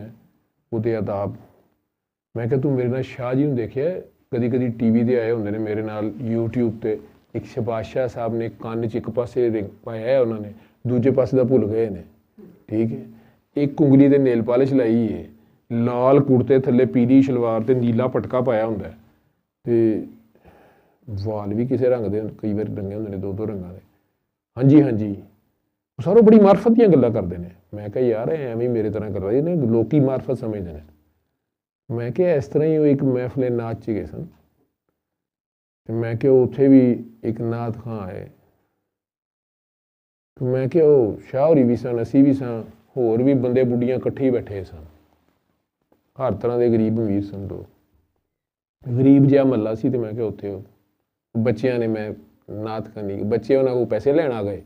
वो तो अदाब। मैं कहा तू मेरे नाल शाह जी नूं देखिया, कदी कदी टीवी ते आए होंदे ने मेरे नाल यूट्यूब ते, एक शहबाज शाह साहब ने कान च एक पासे रिंग पाया है उन्होंने, दूजे पासे दा भुल गए ने, ठीक है। एक उंगली ते नेल पालिश लाई है, लाल कुर्ते थल्ले पीली शलवार ते नीला पटका पाया होंदा है, ते वाल भी किसी रंग दे कई बार रंगे होंदे ने, 2-2 रंगां दे। हाँ जी हाँ जी, सारों बड़ी मार्फत दी गल्लां करदे ने। मैं कहा यार एवें मेरे तरह कर रहे ने, लोकी मार्फत समझदे ने। मैं क्या इस तरह ही वो एक महफिल नाच च गए सन, मैं क्या उत्थे भी एक नात खां आए, तो मैं क्या वो शाह होरी भी सन, असी भी सन, होर भी बंदे बुढ़ियां कट्ठे ही बैठे सन, हर तरह के गरीब अमीर सन लोग, गरीब जिहा महला सी। तो मैं क्या उत्थे बच्चियां ने, मैं नात करनी, बच्चे उन्होंने को पैसे लेना गए,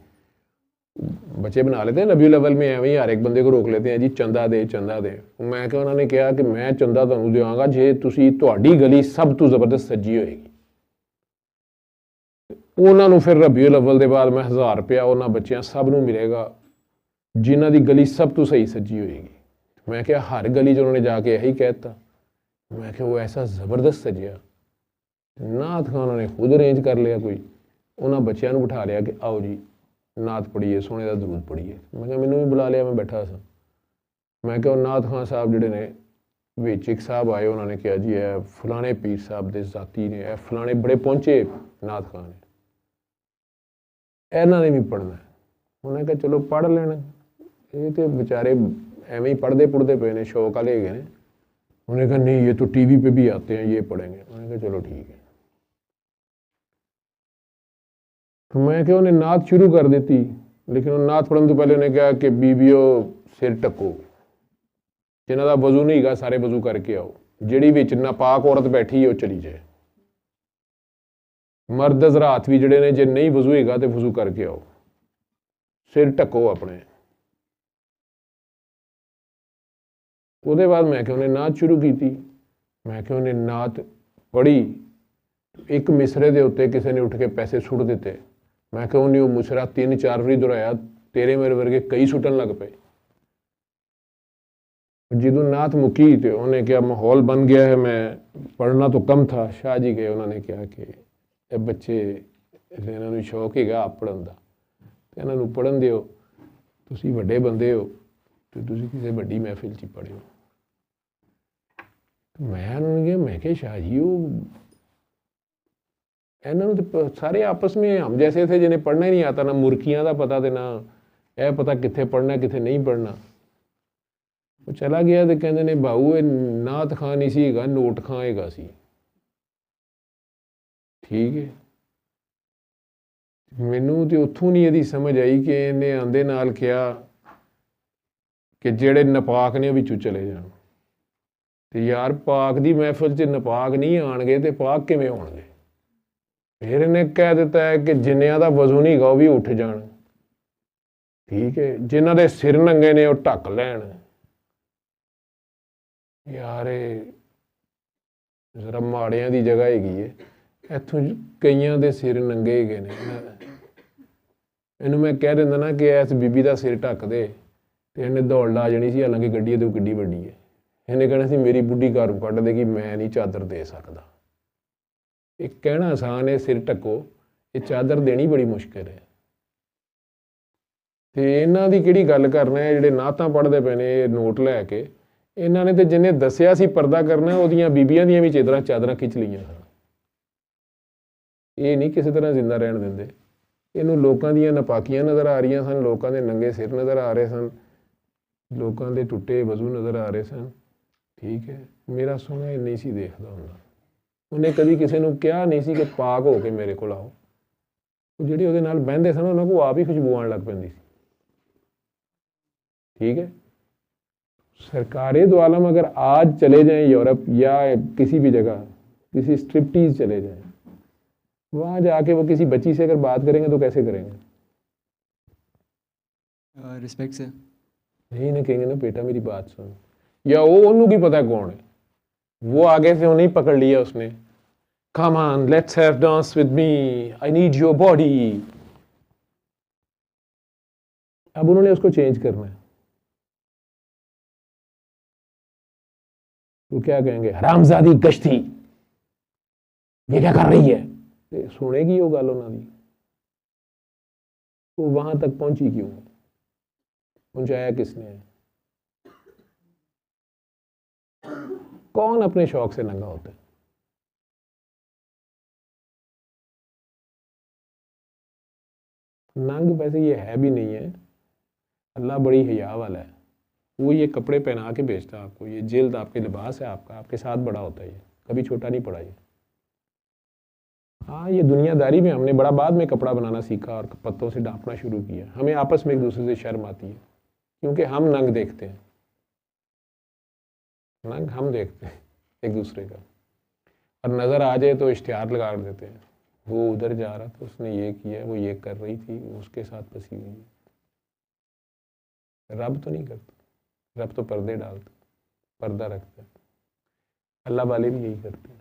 बच्चे बना लेते हैं रबीउल अव्वल में, एवं ही हर एक बंदे को रोक लेते हैं जी चंदा दे चंदा दे। मैं क्या उन्होंने कहा कि मैं चंदा तुहानूं देवांगा जे तुसी, तुहाडी गली सब तो जबरदस्त सजी होएगी। उन्होंने फिर रबीउल अव्वल के बाद मैं 1000 रुपया उन्होंने बच्चों सब नूं मिलेगा जिन्हों की गली सब तो सही सजी होएगी। मैं क्या हर गली च उन्होंने जाके यही कहता। मैं क्या वो ऐसा जबरदस्त सजिया, नात खां उन्होंने खुद अरेंज कर लिया, कोई उन्होंने बच्चों को बिठा लिया कि आओ जी नात पढ़ीए, सोने का दरूद पढ़ीए। मैं क्या मैनू भी बुला लिया, मैं बैठा सा। मैं क्या नात खां साहब जिहड़े ने विच एक साहब आए, उन्होंने कहा जी है फलाने पीर साहब के जाती ने, ए फलाने बड़े पहुंचे नात खां ने, इन्हों ने भी पढ़ना है। उन्हें कहा चलो पढ़ लेना, ये तो बेचारे एवं ही पढ़ते पुढ़ते पे ने, शौक वाले गए। उन्हें कहा नहीं ये तो टीवी पे भी आते हैं, ये पढ़ेंगे। उन्हें कहा चलो ठीक है। तो मैं क्या उन्हें नात शुरू कर दी, लेकिन नात पढ़ने तो पहले उन्हें कहा कि बीबियो सिर ढको, जिन्हों का वजू नहीं है सारे वजू करके आओ, जिहड़ी विच नापाक औरत बैठी है वो चली जाए, मर्द हज़रात भी जिहड़े ने जे नहीं वजू है तो वजू करके आओ, सिर ढको अपने। उसके बाद मैं क्या उन्हें नात शुरू की, मैं क्या उन्हें नात पढ़ी, एक मिसरे के उत्ते किसी ने उठ के पैसे सुट दिते। मैं क्या उन्हें वो मिसरा 3-4 वारी दोहराया, तेरे मेरे वर्गे कई सुटन लग पे। जो नात मुकी तो उन्हें क्या माहौल बन गया है, मैं पढ़ना तो कम था। शाह जी गए, उन्होंने कहा कि बच्चे इन्होंने शौक है आप पढ़न का, तो इन्हों पढ़न दो, तुसी वड्डे बंदे हो तो तुसी किसी वड्डी महफिल च पढ़ो। मैं उन्होंने कहा, मैं क्या शाह जी वो इन्होंने तो सारे आपस में हम जैसे थे जिन्हें पढ़ना ही नहीं आता, ना मुर्खियां का पता तो ना यह पता कितने पढ़ना कितने नहीं पढ़ना। वो चला गया तो कहते ने भाऊ ये नात खां नहीं सी, नोट खां हैगा सी, ठीक है। ਮੈਨੂੰ ਤੇ ਉੱਥੋਂ ਨਹੀਂ ਇਹਦੀ ਸਮਝ ਆਈ ਕਿ ਇਹਨੇ ਆਂਦੇ ਨਾਲ ਕਿਹਾ ਕਿ ਜਿਹੜੇ ਨਪਾਕ ਨੇ ਉਹ ਵਿੱਚੋਂ ਚਲੇ ਜਾਣ। ਤੇ ਯਾਰ ਪਾਕ ਦੀ ਮਹਿਫਲ 'ਚ ਨਪਾਕ ਨਹੀਂ ਆਣਗੇ ਤੇ ਪਾਕ ਕਿਵੇਂ ਹੋਣਗੇ? ਫਿਰ ਇਹਨੇ ਕਹਿ ਦਿੱਤਾ ਹੈ ਕਿ ਜਿੰਨਿਆਂ ਦਾ ਵਜ਼ੂ ਨਹੀਂ ਗਾ ਉਹ ਵੀ ਉੱਠ ਜਾਣ, ਠੀਕ ਹੈ, ਜਿਨ੍ਹਾਂ ਦੇ ਸਿਰ ਨੰਗੇ ਨੇ ਉਹ ਢੱਕ ਲੈਣ। ਯਾਰ ਇਹ ਜ਼ਰਾ ਮਾੜਿਆਂ ਦੀ ਜਗ੍ਹਾ ਹੈਗੀ ਹੈ, ਇੱਥੋਂ ਕਈਆਂ ਦੇ ਸਿਰ ਨੰਗੇ ਹੈਗੇ ਨੇ। ਇਹਨੂੰ ਮੈਂ ਕਹਿ ਦਿੰਦਾ ਨਾ ਕਿ ਇਸ ਬੀਬੀ ਦਾ ਸਿਰ ਢੱਕ ਦੇ ਤੇ ਇਹਨੇ ਦੌੜ ਲਾ ਜਾਣੀ ਸੀ, ਹਾਲਾਂਕਿ ਗੱਡੀ ਇਹਦੇ ਕਿੱਡੀ ਵੱਡੀ ਹੈ। ਇਹਨੇ ਕਹਿਣਾ ਸੀ ਮੇਰੀ ਬੁੱਢੀ ਘਰੋਂ ਕੱਢ ਦੇਗੀ, ਮੈਂ ਨਹੀਂ ਚਾਦਰ ਦੇ ਸਕਦਾ। ਇਹ ਕਹਿਣਾ ਆਸਾਨ ਹੈ ਸਿਰ ਢੱਕੋ, ਇਹ ਚਾਦਰ ਦੇਣੀ ਬੜੀ ਮੁਸ਼ਕਿਲ ਹੈ। ਤੇ ਇਹਨਾਂ ਦੀ ਕਿਹੜੀ ਗੱਲ ਕਰਨਾ ਹੈ, ਜਿਹੜੇ ਨਾਤਾਂ ਪੜ੍ਹਦੇ ਪਏ ਨੇ ਨੋਟ ਲੈ ਕੇ, ਇਹਨਾਂ ਨੇ ਤੇ ਜਿਹਨੇ ਦੱਸਿਆ ਸੀ ਪਰਦਾ ਕਰਨਾ ਉਹਦੀਆਂ ਬੀਬੀਆਂ ਦੀਆਂ ਵੀ ਚਾਦਰਾਂ ਖਿੱਚ ਲਈਆਂ ਸਨ। ਇਹ ਨਹੀਂ ਕਿਸੇ ਤਰ੍ਹਾਂ ਜ਼ਿੰਦਾ ਰਹਿਣ ਦਿੰਦੇ ਇਹਨੂੰ। ਲੋਕਾਂ ਦੀਆਂ ਨਪਾਕੀਆਂ ਨਜ਼ਰ ਆ ਰਹੀਆਂ ਸਨ, ਲੋਕਾਂ ਦੇ ਨੰਗੇ ਸਿਰ ਨਜ਼ਰ ਆ ਰਹੇ ਸਨ, ਲੋਕਾਂ ਦੇ ਟੁੱਟੇ ਵਜ਼ੂ ਨਜ਼ਰ ਆ ਰਹੇ ਸਨ, ਠੀਕ ਹੈ। ਮੇਰਾ ਸੋਹਣਾ ਇਹ ਨਹੀਂ ਸੀ ਦੇਖਦਾ ਹੁੰਦਾ। ਉਹਨੇ ਕਦੀ ਕਿਸੇ ਨੂੰ ਕਿਹਾ ਨਹੀਂ ਸੀ ਕਿ ਪਾਕ ਹੋ ਕੇ ਮੇਰੇ ਕੋਲ ਆਓ। ਉਹ ਜਿਹੜੇ ਉਹਦੇ ਨਾਲ ਬਹਿੰਦੇ ਸਨ ਉਹਨਾਂ ਕੋਲ ਆਪ ਹੀ ਖੁਸ਼ਬੂ ਆਉਣ ਲੱਗ ਪੈਂਦੀ ਸੀ, ठीक है। सरकारें दो आलम अगर आज चले जाएं यूरोप या किसी भी जगह, किसी स्ट्रिप्टीज चले जाएं, वहाँ जाके वो किसी बच्ची से अगर बात करेंगे तो कैसे करेंगे? रिस्पेक्ट से नहीं ना कहेंगे ना बेटा मेरी बात सुन, या वो उन्होंने की पता कौन है, वो आगे से उन्हें पकड़ लिया उसने, come on let's have dance with me, I need your body. अब उन्होंने उसको चेंज करना है। तो क्या कहेंगे, हरामजादी गश्ती ये क्या कर रही है? सुनेगी वो गल उन्होंने, वो वहां तक पहुंची क्यों, पहुंचाया किसने? कौन अपने शौक से नंगा होता है? नंग वैसे ये है भी नहीं है, अल्लाह बड़ी हया वाला है। वो ये कपड़े पहना के बेचता है आपको, ये जिल्द आपके लिबास है आपका, आपके साथ बड़ा होता है, ये कभी छोटा नहीं पड़ा ये। हाँ ये दुनियादारी में हमने बड़ा बाद में कपड़ा बनाना सीखा और पत्तों से ढांपना शुरू किया। हमें आपस में एक दूसरे से शर्म आती है क्योंकि हम नंग देखते हैं, नंग हम देखते हैं एक दूसरे का, और नज़र आ जाए तो इश्तिहार लगा देते हैं, वो उधर जा रहा था उसने ये किया, वो ये कर रही थी, उसके साथ फंसी हुई है। रब तो नहीं करता, रब तो पर्दे डालते, पर्दा रखते हैं। अल्लाह वाले भी यही करते हैं,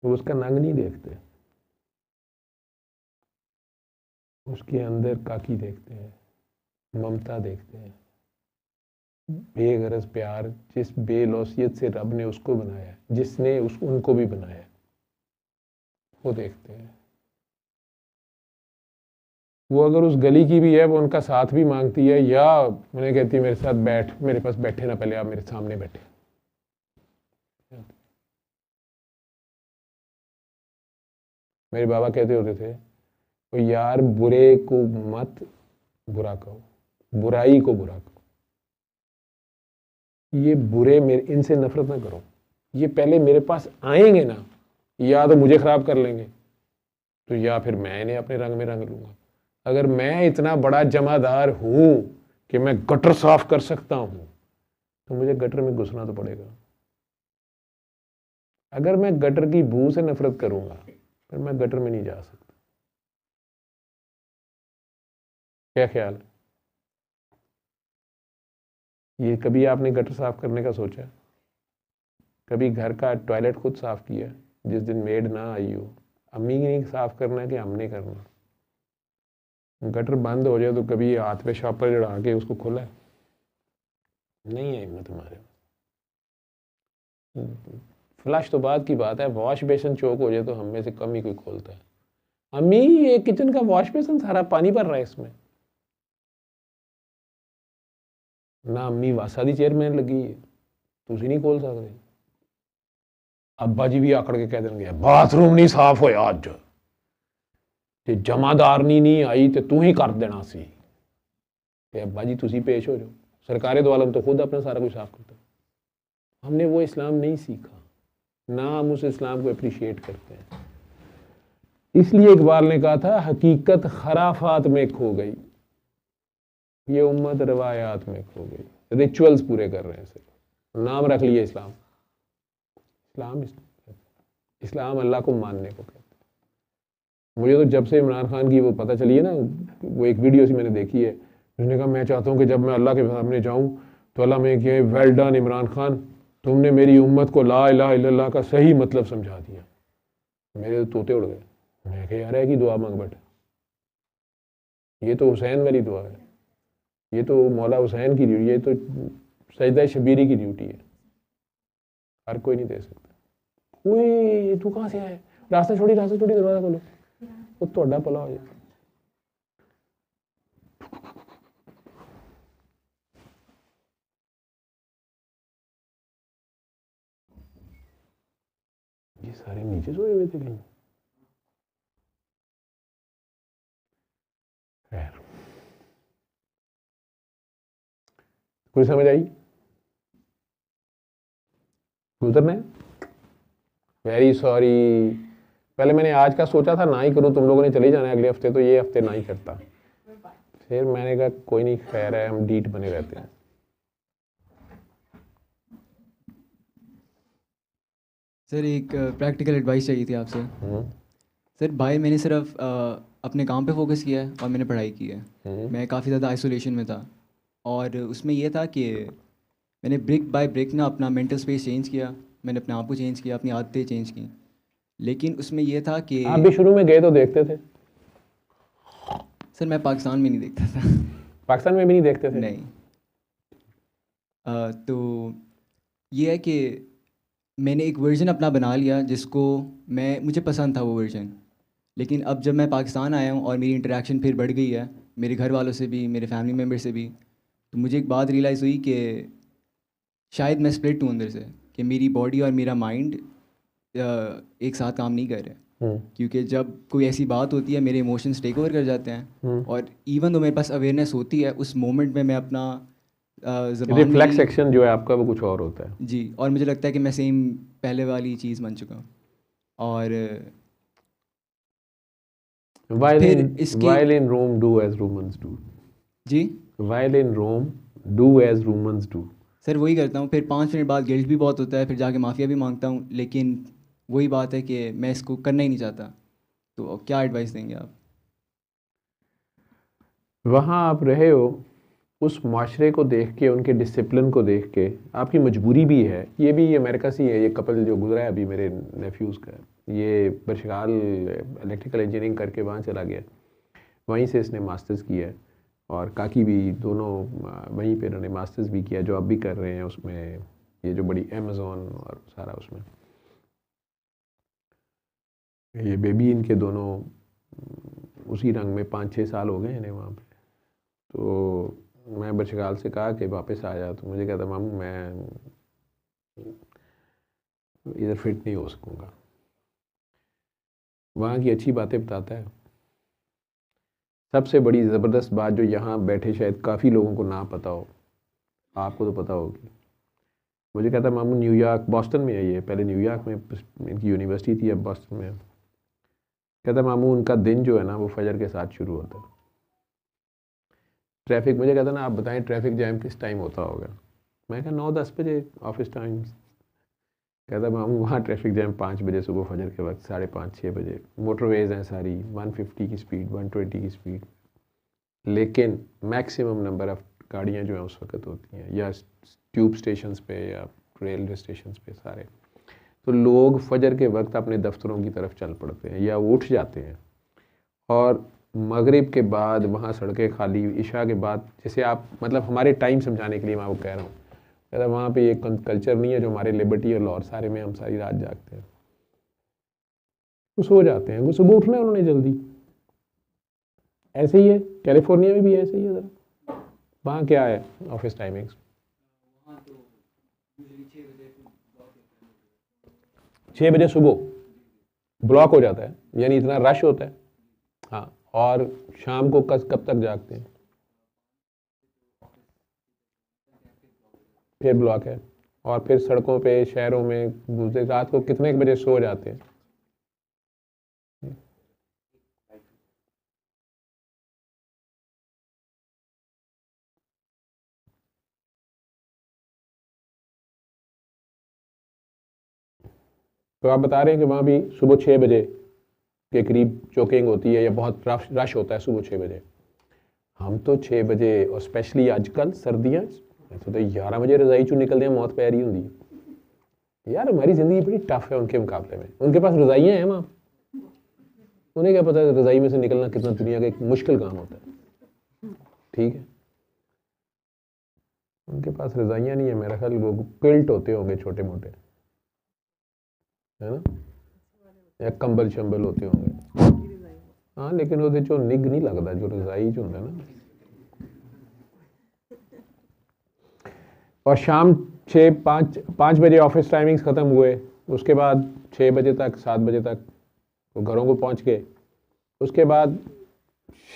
वो उसका नंग नहीं देखते, उसके अंदर काकी देखते हैं, ममता देखते हैं, बेगरज प्यार, जिस बेलौसियत से रब ने उसको बनाया, जिसने उनको भी बनाया, वो देखते हैं। वो अगर उस गली की भी है वो उनका साथ भी मांगती है, या उन्हें कहती है मेरे साथ बैठ, मेरे पास बैठे ना, पहले आप मेरे सामने बैठे। मेरे बाबा कहते होते थे, तो यार बुरे को मत बुरा कहो, बुराई को बुरा कहो। ये बुरे मेरे, इनसे नफरत ना करो, ये पहले मेरे पास आएंगे ना, या तो मुझे खराब कर लेंगे, तो या फिर मैं इन्हें अपने रंग में रंग लूंगा। अगर मैं इतना बड़ा जमादार हूं कि मैं गटर साफ कर सकता हूं, तो मुझे गटर में घुसना तो पड़ेगा। अगर मैं गटर की बू से नफरत करूंगा फिर मैं गटर में नहीं जा सकता। क्या ख्याल है? ये कभी आपने गटर साफ करने का सोचा? कभी घर का टॉयलेट खुद साफ किया जिस दिन मेड ना आई हो? अम्मी ने साफ करना है कि हमने करना? गटर बंद हो जाए तो कभी हाथ पे शॉपर चढ़ा के उसको खोला है? नहीं है हिम्मत हमारे। फ्लश तो बात की बात है, वॉश बेसिन चौक हो जाए तो हम में से कम ही कोई खोलता है। अम्मी ये किचन का वॉश बेसिन सारा पानी भर रहा है इसमें। ना अम्मी वासा दी चेयरमैन लगी है, तुसी नहीं खोल सकते। अब्बा जी भी आकड़ के कह देंगे बाथरूम नहीं साफ होया अज, ते जमादारनी नहीं आई तो तू ही कर देना सी। ते अब्बा जी तुसी पेश हो जाओ। सरकारें दो आलम तो खुद अपना सारा कुछ साफ करता। हमने वो इस्लाम नहीं सीखा, ना हम उस इस्लाम को अप्रिशिएट करते हैं। इसलिए इकबाल ने कहा था हकीकत खराफात में खो गई, ये उम्मत रवायात में खो गई, रिचुअल्स पूरे कर रहे हैं सिर्फ, नाम रख लिए इस्लाम। इस्लाम अल्लाह को मानने को कहते हैं। मुझे तो जब से इमरान खान की वो पता चली है ना, वो एक वीडियो से मैंने देखी है, उसने कहा मैं चाहता हूँ कि जब मैं अल्लाह के सामने जाऊँ तो अल्लाह में कहे वेल डन इमरान खान, तुमने मेरी उम्मत को ला इलाहा इल्लल्लाह का सही मतलब समझा दिया। मेरे तो तोते उड़ गए। मैं कहा यार है कि दुआ मांग बैठा, ये तो हुसैन वाली दुआ है, ये तो मौला हुसैन की ड्यूटी, ये तो सजदा शबीरी की ड्यूटी है, हर कोई नहीं दे सकता। ओए तू कहाँ से आया, रास्ता छोड़ी दरवाजा खोलो, वो तोड़ा भला हो जाए। ये सारे नीचे सोए हुए थे कहीं। खैर कोई समझ आई? उतरना है? वेरी सॉरी, पहले मैंने आज का सोचा था ना ही करूँ, तुम लोगों ने चले जाना है अगले हफ्ते, तो ये हफ्ते ना ही करता, फिर मैंने कहा कोई नहीं, खैर है, हम डीट बने रहते हैं। सर एक प्रैक्टिकल एडवाइस चाहिए थी आपसे। सर बाहर मैंने सिर्फ अपने काम पे फोकस किया है और मैंने पढ़ाई की है। मैं काफ़ी ज़्यादा आइसोलेशन में था, और उसमें यह था कि मैंने ब्रिक बाय ब्रिक ना अपना मेंटल स्पेस चेंज किया, मैंने अपने आप को चेंज किया, अपनी आदतें चेंज की। लेकिन उसमें यह था कि आप भी शुरू में गए तो देखते थे? सर मैं पाकिस्तान में नहीं देखता था। पाकिस्तान में भी नहीं देखते थे? नहीं। तो ये है कि मैंने एक वर्जन अपना बना लिया जिसको मुझे पसंद था वो वर्जन। लेकिन अब जब मैं पाकिस्तान आया हूँ और मेरी इंटरेक्शन फिर बढ़ गई है, मेरे घर वालों से भी, मेरे फैमिली मेम्बर से भी, तो मुझे एक बात रियलाइज़ हुई कि शायद मैं स्प्लिट हूँ अंदर से, कि मेरी बॉडी और मेरा माइंड एक साथ काम नहीं कर रहे। क्योंकि जब कोई ऐसी बात होती है मेरे इमोशंस टेक ओवर कर जाते हैं, और इवन तो मेरे पास अवेयरनेस होती है, उस मोमेंट में मैं अपना ज़बान रिफ्लेक्स एक्शन जो है आपका वो कुछ और होता है जी, और मुझे लगता है कि मैं सेम पहले वाली चीज़ बन चुका हूँ। और फिर इसके while in Rome do as Romans do, जी while in Rome do as Romans do। Sir वही करता हूँ, फिर 5 मिनट बाद गिल्ट भी बहुत होता है, फिर जाके माफ़िया भी मांगता हूँ, लेकिन वही बात है कि मैं इसको करना ही नहीं चाहता। तो क्या एडवाइस देंगे आप? वहाँ आप रहे हो, उस माशरे को देख के, उनके डिसिप्लिन को देख के, आपकी मजबूरी भी है, ये भी अमेरिका से ही है। ये कपल जो गुजरा है अभी मेरे नेफ्यूज़ का, ये बरशिगाल इलेक्ट्रिकल इंजीनियरिंग करके वहाँ चला गया, वहीं से इसने मास्टर्स किया है, और काकी भी, दोनों वहीं पे इन्होंने मास्टर्स भी किया, जो आप भी कर रहे हैं उसमें, ये जो बड़ी अमेज़ॉन और सारा उसमें। ये बेबी इनके दोनों उसी रंग में 5-6 साल हो गए इन्हें वहाँ पे। तो मैं बरशिगाल से कहा कि वापस आ जा, तो मुझे कहता मामू मैं इधर फिट नहीं हो सकूँगा। वहाँ की अच्छी बातें बताता है। सबसे बड़ी ज़बरदस्त बात जो यहाँ बैठे शायद काफ़ी लोगों को ना पता हो, आपको तो पता होगी, मुझे कहता मामू न्यूयॉर्क, बॉस्टन में है ये, पहले न्यूयॉर्क में इनकी यूनिवर्सिटी थी, अब बॉस्टन में। कहता मामू उनका दिन जो है ना वो फजर के साथ शुरू होता है। ट्रैफिक, मुझे कहता ना आप बताएं ट्रैफिक जैम किस टाइम होता होगा। मैं कहा 9-10 बजे ऑफिस टाइम। कहता मामू वहाँ ट्रैफिक जैम 5 बजे सुबह फजर के वक्त, 5:30-6 बजे। मोटरवेज हैं सारी, 150 की स्पीड, 120 की स्पीड, लेकिन मैक्सिमम नंबर ऑफ गाड़ियाँ जो हैं उस वक्त होती हैं, या ट्यूब स्टेशंस पे या रेलवे स्टेशंस पे सारे। तो लोग फजर के वक्त अपने दफ्तरों की तरफ चल पड़ते हैं या वो उठ जाते हैं, और मगरिब के बाद वहाँ सड़कें खाली, इशा के बाद, जैसे आप मतलब हमारे टाइम समझाने के लिए मैं वो कह रहा हूँ, कहता वहाँ पे ये कल्चर नहीं है जो हमारे लिबर्टी और लाहौर सारे में हम सारी रात जागते हैं। वो सो जाते हैं, वो सुबह उठना है उन्होंने जल्दी। ऐसे ही है कैलिफोर्निया में भी, ऐसे ही है ज़रा। वहाँ क्या है ऑफिस टाइमिंग्स? 6 बजे सुबह ब्लॉक हो जाता है, यानी इतना रश होता है। हाँ, और शाम को कब तक जागते हैं? फिर ब्लॉक है, और फिर सड़कों पे शहरों में दूसरे रात को कितने बजे सो जाते हैं? तो आप बता रहे हैं कि वहाँ भी सुबह 6 बजे के करीब चोकिंग होती है या बहुत रश होता है सुबह 6 बजे। हम तो 6 बजे और स्पेशली आजकल सर्दियाँ तो 11 बजे रजाई चो निकलते हैं, मौत पैर ही होती है। यार हमारी ज़िंदगी बड़ी टफ है उनके मुकाबले में। उनके पास रजाइयाँ हैं वहाँ, उन्हें क्या पता है रजाई में से निकलना कितना दुनिया का एक मुश्किल काम होता है। ठीक है, उनके पास रजाइयाँ नहीं है, मेरा ख्याल वो क्विल्ट होते होंगे छोटे मोटे, है ना, या कंबल शंबल होते होंगे। हाँ लेकिन वो चो निग नहीं लगता जो रजाई च होंगे ना। और शाम 5 बजे ऑफिस टाइमिंग्स ख़त्म हुए, उसके बाद 6 बजे तक 7 बजे तक वो घरों को पहुंच गए। उसके बाद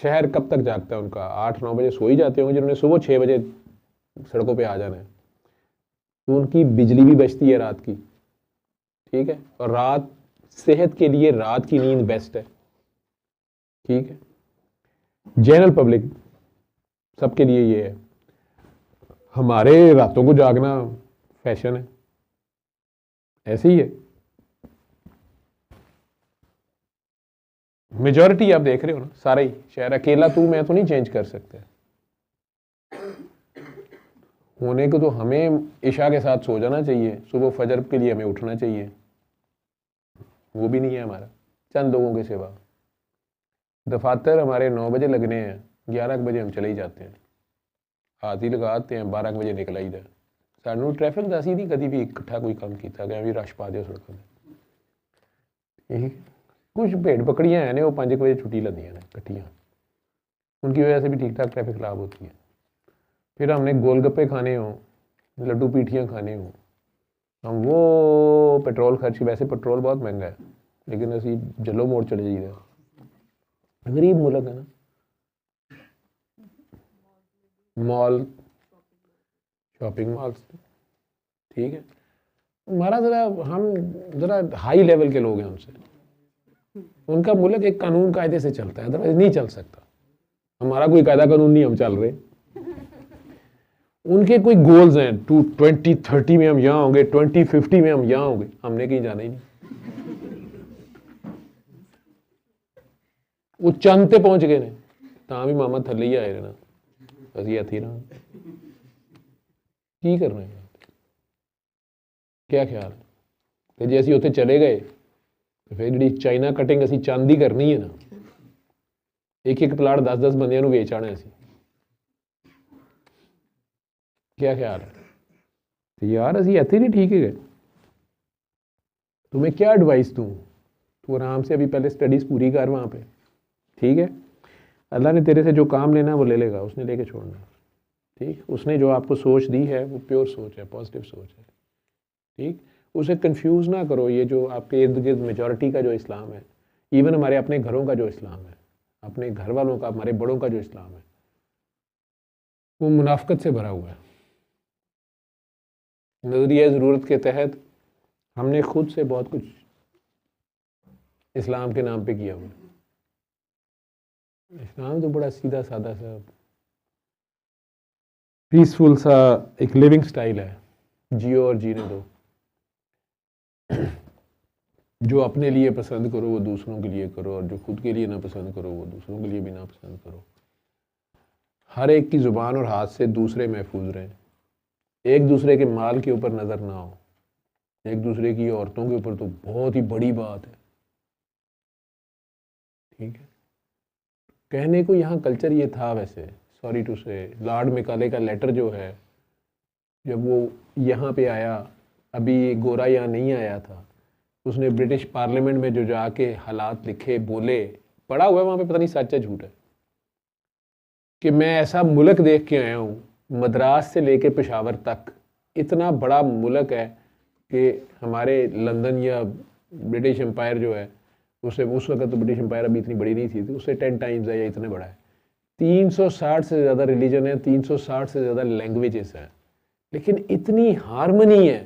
शहर कब तक जागता है उनका? 8-9 बजे सो ही जाते होंगे जिन्होंने सुबह 6 बजे सड़कों पे आ जाना है। तो उनकी बिजली भी बचती है रात की, ठीक है, और रात सेहत के लिए रात की नींद बेस्ट है। ठीक है, जनरल पब्लिक सबके लिए ये है। हमारे रातों को जागना फैशन है, ऐसे ही है। मेजॉरिटी आप देख रहे हो ना, सारा ही शहर, अकेला तू मैं तो नहीं चेंज कर सकते। होने को तो हमें इशा के साथ सो जाना चाहिए, सुबह फजर के लिए हमें उठना चाहिए, वो भी नहीं है हमारा, चंद लोगों के सिवा। दफातर हमारे 9 बजे लगने हैं, 11 बजे हम चले ही जाते हैं, हाथ ही लगाते हैं, 12 बजे निकल ही जाए। सानू ट्रैफिक दस ही नहीं कभी भी इकट्ठा कोई काम किया गया भी रश पा दिया सड़कों में। कुछ भेड़ बकरियां हैं ने वो 5 बजे छुट्टी लदियाँ ने कट्ठियाँ, उनकी वजह से भी ठीक ठाक ट्रैफिक खराब होती है। फिर हमने गोलगप्पे खाने हों, लड्डू पीठियाँ खाने हों, हम वो पेट्रोल खर्च, वैसे पेट्रोल बहुत महंगा है लेकिन असी जलो मोड़ चले जाइए, गरीब मुल्क है ना। मॉल, शॉपिंग मॉल्स, ठीक है, हमारा ज़रा हम ज़रा हाई लेवल के लोग हैं उनसे। उनका मुल्क एक कानून कायदे से चलता है, अदरवाइज नहीं चल सकता। हमारा कोई कायदा कानून नहीं हम चल रहे। उनके कोई गोल्स हैं, 2030 में हम यहाँ होंगे, 2050 में हम यहाँ होंगे, हमने कहीं जाना ही नहीं। वो चंद ते पहुंच गए ने तां भी मामा थले ही आए ना, असी इत्थे रहां की करना है। क्या ख्याल है? तो जे असी उत्थे चले गए तो फिर जी चाइना कटिंग असी चंद ही करनी है ना, एक प्लाट 10-10 बंदियां नूं वेच आना असी। क्या ख्याल है? तो यार असी इत्थे नहीं ठीक है। तुम्हें क्या एडवाइस दूँ? तू आराम से अभी पहले स्टडीज़ पूरी कर वहाँ पे, ठीक है, अल्लाह ने तेरे से जो काम लेना है वो ले लेगा, उसने लेके छोड़ना है। ठीक, उसने जो आपको सोच दी है वो प्योर सोच है, पॉजिटिव सोच है। ठीक, उसे कंफ्यूज ना करो। ये जो आपके इर्द गिर्द मेजॉरिटी का जो इस्लाम है, इवन हमारे अपने घरों का जो इस्लाम है, अपने घर वालों का, हमारे बड़ों का जो इस्लाम है, वो मुनाफकत से भरा हुआ है। नज़रिया ज़रूरत के तहत हमने खुद से बहुत कुछ इस्लाम के नाम पे किया हुआ। इस्लाम तो बड़ा सीधा साधा सा पीसफुल सा एक लिविंग स्टाइल है, जियो और जीने दो। जो अपने लिए पसंद करो वो दूसरों के लिए करो, और जो खुद के लिए ना पसंद करो वो दूसरों के लिए भी ना पसंद करो। हर एक की ज़ुबान और हाथ से दूसरे महफूज रहें, एक दूसरे के माल के ऊपर नज़र ना हो, एक दूसरे की औरतों के ऊपर तो बहुत ही बड़ी बात है। ठीक है, कहने को यहाँ कल्चर ये था वैसे, सॉरी टू से, लॉर्ड मेकाले का लेटर जो है, जब वो यहाँ पे आया, अभी गोरा यहाँ नहीं आया था, उसने ब्रिटिश पार्लियामेंट में जो जाके हालात लिखे, बोले, पढ़ा हुआ है वहाँ पे, पता नहीं सच है झूठ है, कि मैं ऐसा मुल्क देख के आया हूँ, मद्रास से लेके पेशावर तक इतना बड़ा मुल्क है कि हमारे लंदन या ब्रिटिश एम्पायर जो है, उससे उस वक्त तो ब्रिटिश एम्पायर अभी इतनी बड़ी नहीं थी, तो उससे 10 टाइम्स है या इतने बड़ा है। 360 से ज़्यादा रिलीजन है, 360 से ज़्यादा लैंग्वेजेस हैं, लेकिन इतनी हारमनी है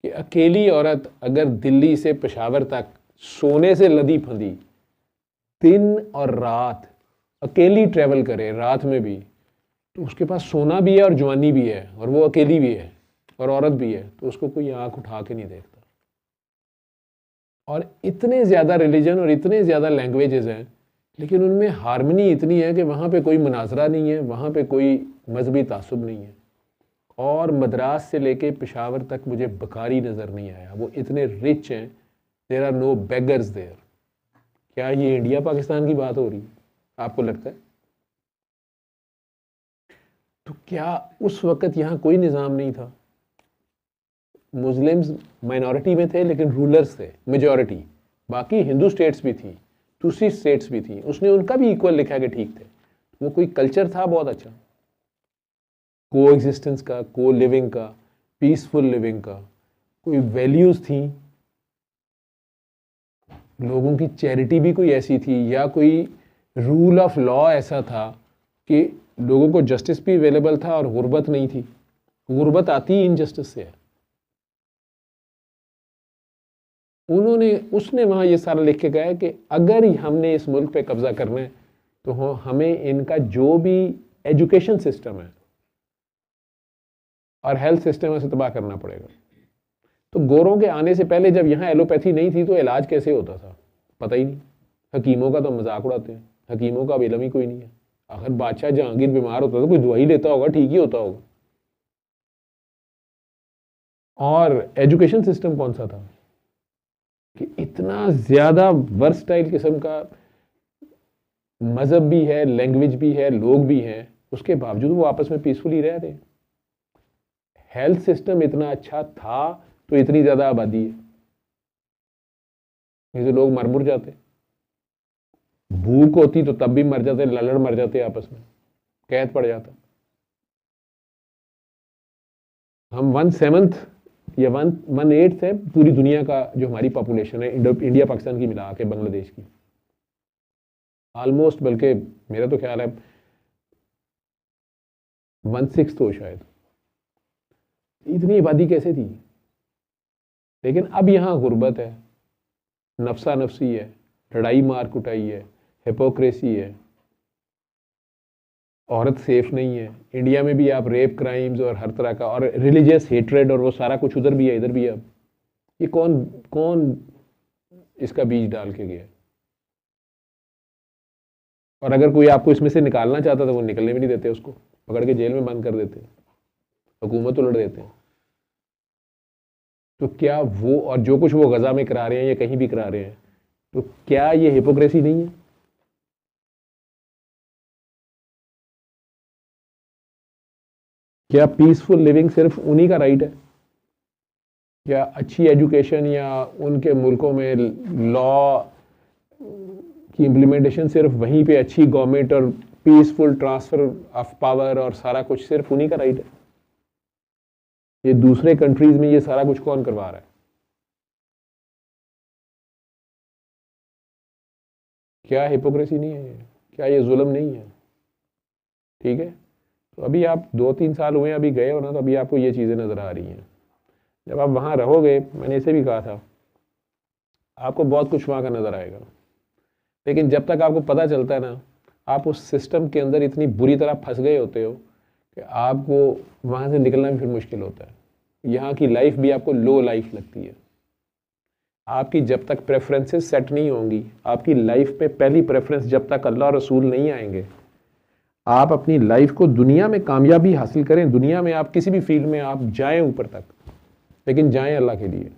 कि अकेली औरत अगर दिल्ली से पेशावर तक सोने से लदी फंदी, दिन और रात अकेली ट्रैवल करे, रात में भी, तो उसके पास सोना भी है और जवानी भी है, और वो अकेली भी है और औरत भी है, तो उसको कोई आँख उठा के नहीं देखता। और इतने ज़्यादा रिलीजन और इतने ज़्यादा लैंग्वेजेस हैं, लेकिन उनमें हार्मनी इतनी है कि वहाँ पे कोई मुनाजरा नहीं है, वहाँ पे कोई मजहबी तासुब नहीं है। और मद्रास से लेके पेशावर तक मुझे बकारी नज़र नहीं आया, वो इतने रिच हैं, there are no beggars there. क्या ये इंडिया पाकिस्तान की बात हो रही है आपको लगता है? तो क्या उस वक़्त यहाँ कोई निज़ाम नहीं था? मुस्लिम्स माइनॉरिटी में थे लेकिन रूलर्स थे मेजॉरिटी, बाकी हिंदू स्टेट्स भी थी, दूसरी स्टेट्स भी थी, उसने उनका भी इक्वल लिखा कि ठीक थे। वो कोई कल्चर था बहुत अच्छा, को एग्जिस्टेंस का, को लिविंग का, पीसफुल लिविंग का, कोई वैल्यूज़ थी, लोगों की चैरिटी भी कोई ऐसी थी, या कोई रूल ऑफ लॉ ऐसा था कि लोगों को जस्टिस भी अवेलेबल था और गुर्बत नहीं थी। गुर्बत आती ही इनजस्टिस से है। उसने वहाँ ये सारा लिख के गया है कि अगर हमने इस मुल्क पे कब्जा करना है तो हमें इनका जो भी एजुकेशन सिस्टम है और हेल्थ सिस्टम है उसे तबाह करना पड़ेगा। तो गोरों के आने से पहले जब यहाँ एलोपैथी नहीं थी तो इलाज कैसे होता था पता ही नहीं। हकीमों का तो मजाक उड़ाते हैं, हकीमों का इल्म ही कोई नहीं है। अगर बादशाह जहांगीर बीमार होता तो कोई दवाई लेता होगा, ठीक ही होता होगा। और एजुकेशन सिस्टम कौन सा था कि इतना ज़्यादा वर्सटाइल किस्म का मज़हब भी है, लैंग्वेज भी है, लोग भी हैं, उसके बावजूद वो आपस में पीसफुली रह रहे हैं। हेल्थ सिस्टम इतना अच्छा था तो इतनी ज़्यादा आबादी है, नहीं तो लोग मर मुर जाते। भूख होती तो तब भी मर जाते, लड़ड़ मर जाते आपस में, कैद पड़ जाता। हम 1/7 या 1/8 है पूरी दुनिया का जो हमारी पॉपुलेशन है, इंडिया पाकिस्तान की मिला के, बांग्लादेश की ऑलमोस्ट, बल्कि मेरा तो ख्याल है 1/6 हो शायद। इतनी आबादी कैसे थी? लेकिन अब यहाँ गुर्बत है, नफसा नफसी है, लड़ाई मार कुटाई है, हिपोक्रेसी है, औरत सेफ नहीं है। इंडिया में भी आप रेप क्राइम्स और हर तरह का, और रिलीजियस हेट्रेड और वो सारा कुछ उधर भी है इधर भी है। अब ये कौन कौन इसका बीज डाल के गया? और अगर कोई आपको इसमें से निकालना चाहता तो वो निकलने भी नहीं देते, उसको पकड़ के जेल में बंद कर देते, हुकूमत उलट देते हैं। तो क्या वो, और जो कुछ वो गजा में करा रहे हैं या कहीं भी करा रहे हैं, तो क्या ये हिपोक्रेसी नहीं है? क्या पीसफुल लिविंग सिर्फ उन्हीं का राइट है? क्या अच्छी एजुकेशन या उनके मुल्कों में लॉ की इम्प्लीमेंटेशन सिर्फ वहीं पे अच्छी गवर्नमेंट और पीसफुल ट्रांसफर ऑफ पावर और सारा कुछ सिर्फ उन्हीं का राइट है? ये दूसरे कंट्रीज में ये सारा कुछ कौन करवा रहा है? क्या हिपोक्रेसी नहीं है ये? क्या ये जुल्म नहीं है? ठीक है, तो अभी आप 2-3 साल हुए अभी गए हो ना, तो अभी आपको ये चीज़ें नज़र आ रही हैं। जब आप वहाँ रहोगे, मैंने इसे भी कहा था, आपको बहुत कुछ वहाँ का नज़र आएगा, लेकिन जब तक आपको पता चलता है ना, आप उस सिस्टम के अंदर इतनी बुरी तरह फंस गए होते हो कि आपको वहाँ से निकलना भी फिर मुश्किल होता है। यहाँ की लाइफ भी आपको लो लाइफ लगती है। आपकी जब तक प्रेफरेंसेस सेट नहीं होंगी, आपकी लाइफ पे पहली प्रेफरेंस जब तक अल्लाह और रसूल नहीं आएंगे, आप अपनी लाइफ को, दुनिया में कामयाबी हासिल करें, दुनिया में आप किसी भी फील्ड में आप जाएं ऊपर तक, लेकिन जाएं अल्लाह के लिए,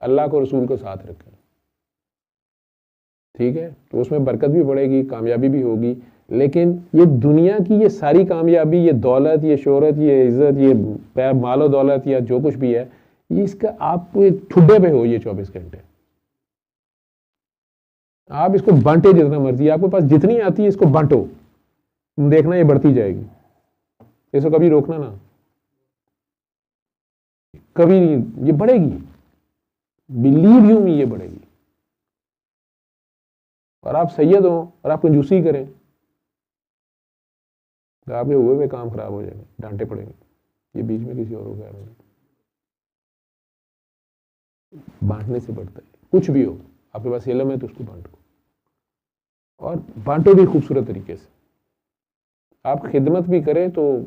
अल्लाह को रसूल को साथ रखें, ठीक है? तो उसमें बरकत भी बढ़ेगी, कामयाबी भी होगी। लेकिन ये दुनिया की ये सारी कामयाबी, ये दौलत, ये शोहरत, ये इज़्ज़त, ये मालो दौलत या जो कुछ भी है, ये इसका आपको एक ठुड्डे पे हो ये 24 घंटे। आप इसको बांटे जितना मर्जी, आपके पास जितनी आती है इसको बांटो, तुम देखना ये बढ़ती जाएगी, इसको कभी रोकना ना, कभी नहीं, ये बढ़ेगी, बिलीव यू मी, ये बढ़ेगी। और आप सैयद हो और आप कंजूसी करें तो आपके हुए हुए काम खराब हो जाएंगे, डांटे पड़ेंगे, ये बीच में किसी और को कह रहे हैं। बांटने से बढ़ता है, कुछ भी हो, आपके पास इल्म है तो उसको बांटो, और बांटो भी खूबसूरत तरीके से। आप खिदमत भी करें तो,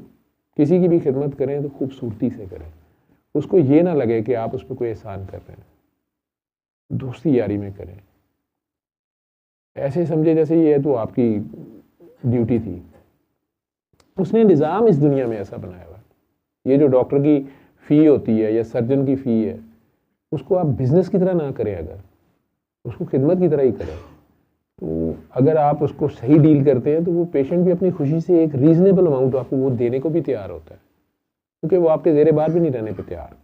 किसी की भी खिदमत करें तो खूबसूरती से करें, उसको ये ना लगे कि आप उस पर कोई एहसान कर रहे हैं। दोस्ती यारी में करें। ऐसे समझे जैसे ये तो आपकी ड्यूटी थी। उसने निज़ाम इस दुनिया में ऐसा बनाया हुआ है। ये जो डॉक्टर की फ़ी होती है या सर्जन की फ़ी है, उसको आप बिज़नेस की तरह ना करें, अगर उसको खिदमत की तरह ही करें। तो अगर आप उसको सही डील करते हैं तो वो पेशेंट भी अपनी खुशी से एक रीज़नेबल अमाउंट आपको वो देने को भी तैयार होता है, क्योंकि वो आपके ज़ेरे बार भी नहीं रहने पे तैयार।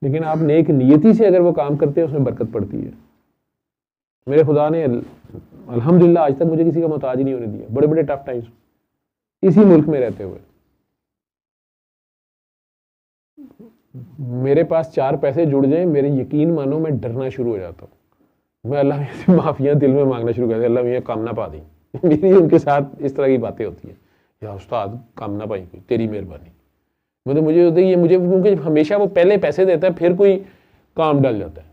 लेकिन आप नेक नियति से अगर वो काम करते हैं, उसमें बरकत पड़ती है। मेरे खुदा ने अल्हम्दुलिल्लाह आज तक मुझे किसी का मोहताज ही नहीं होने दिया, बड़े बड़े टफ टाइम्स इसी मुल्क में रहते हुए। मेरे पास 4 पैसे जुड़ जाएं, मेरे यकीन मानो मैं डरना शुरू हो जाता हूँ। मैं अल्लाह से माफिया दिल में मांगना शुरू कर दिया, अल्लाह मुझे काम ना पा दी। मेरी उनके साथ इस तरह की बातें होती हैं, या उस्ताद काम ना पाई, कोई तेरी मेहरबानी। मतलब मुझे होता है ये मुझे, क्योंकि हमेशा वो पहले पैसे देता है फिर कोई काम डल जाता है।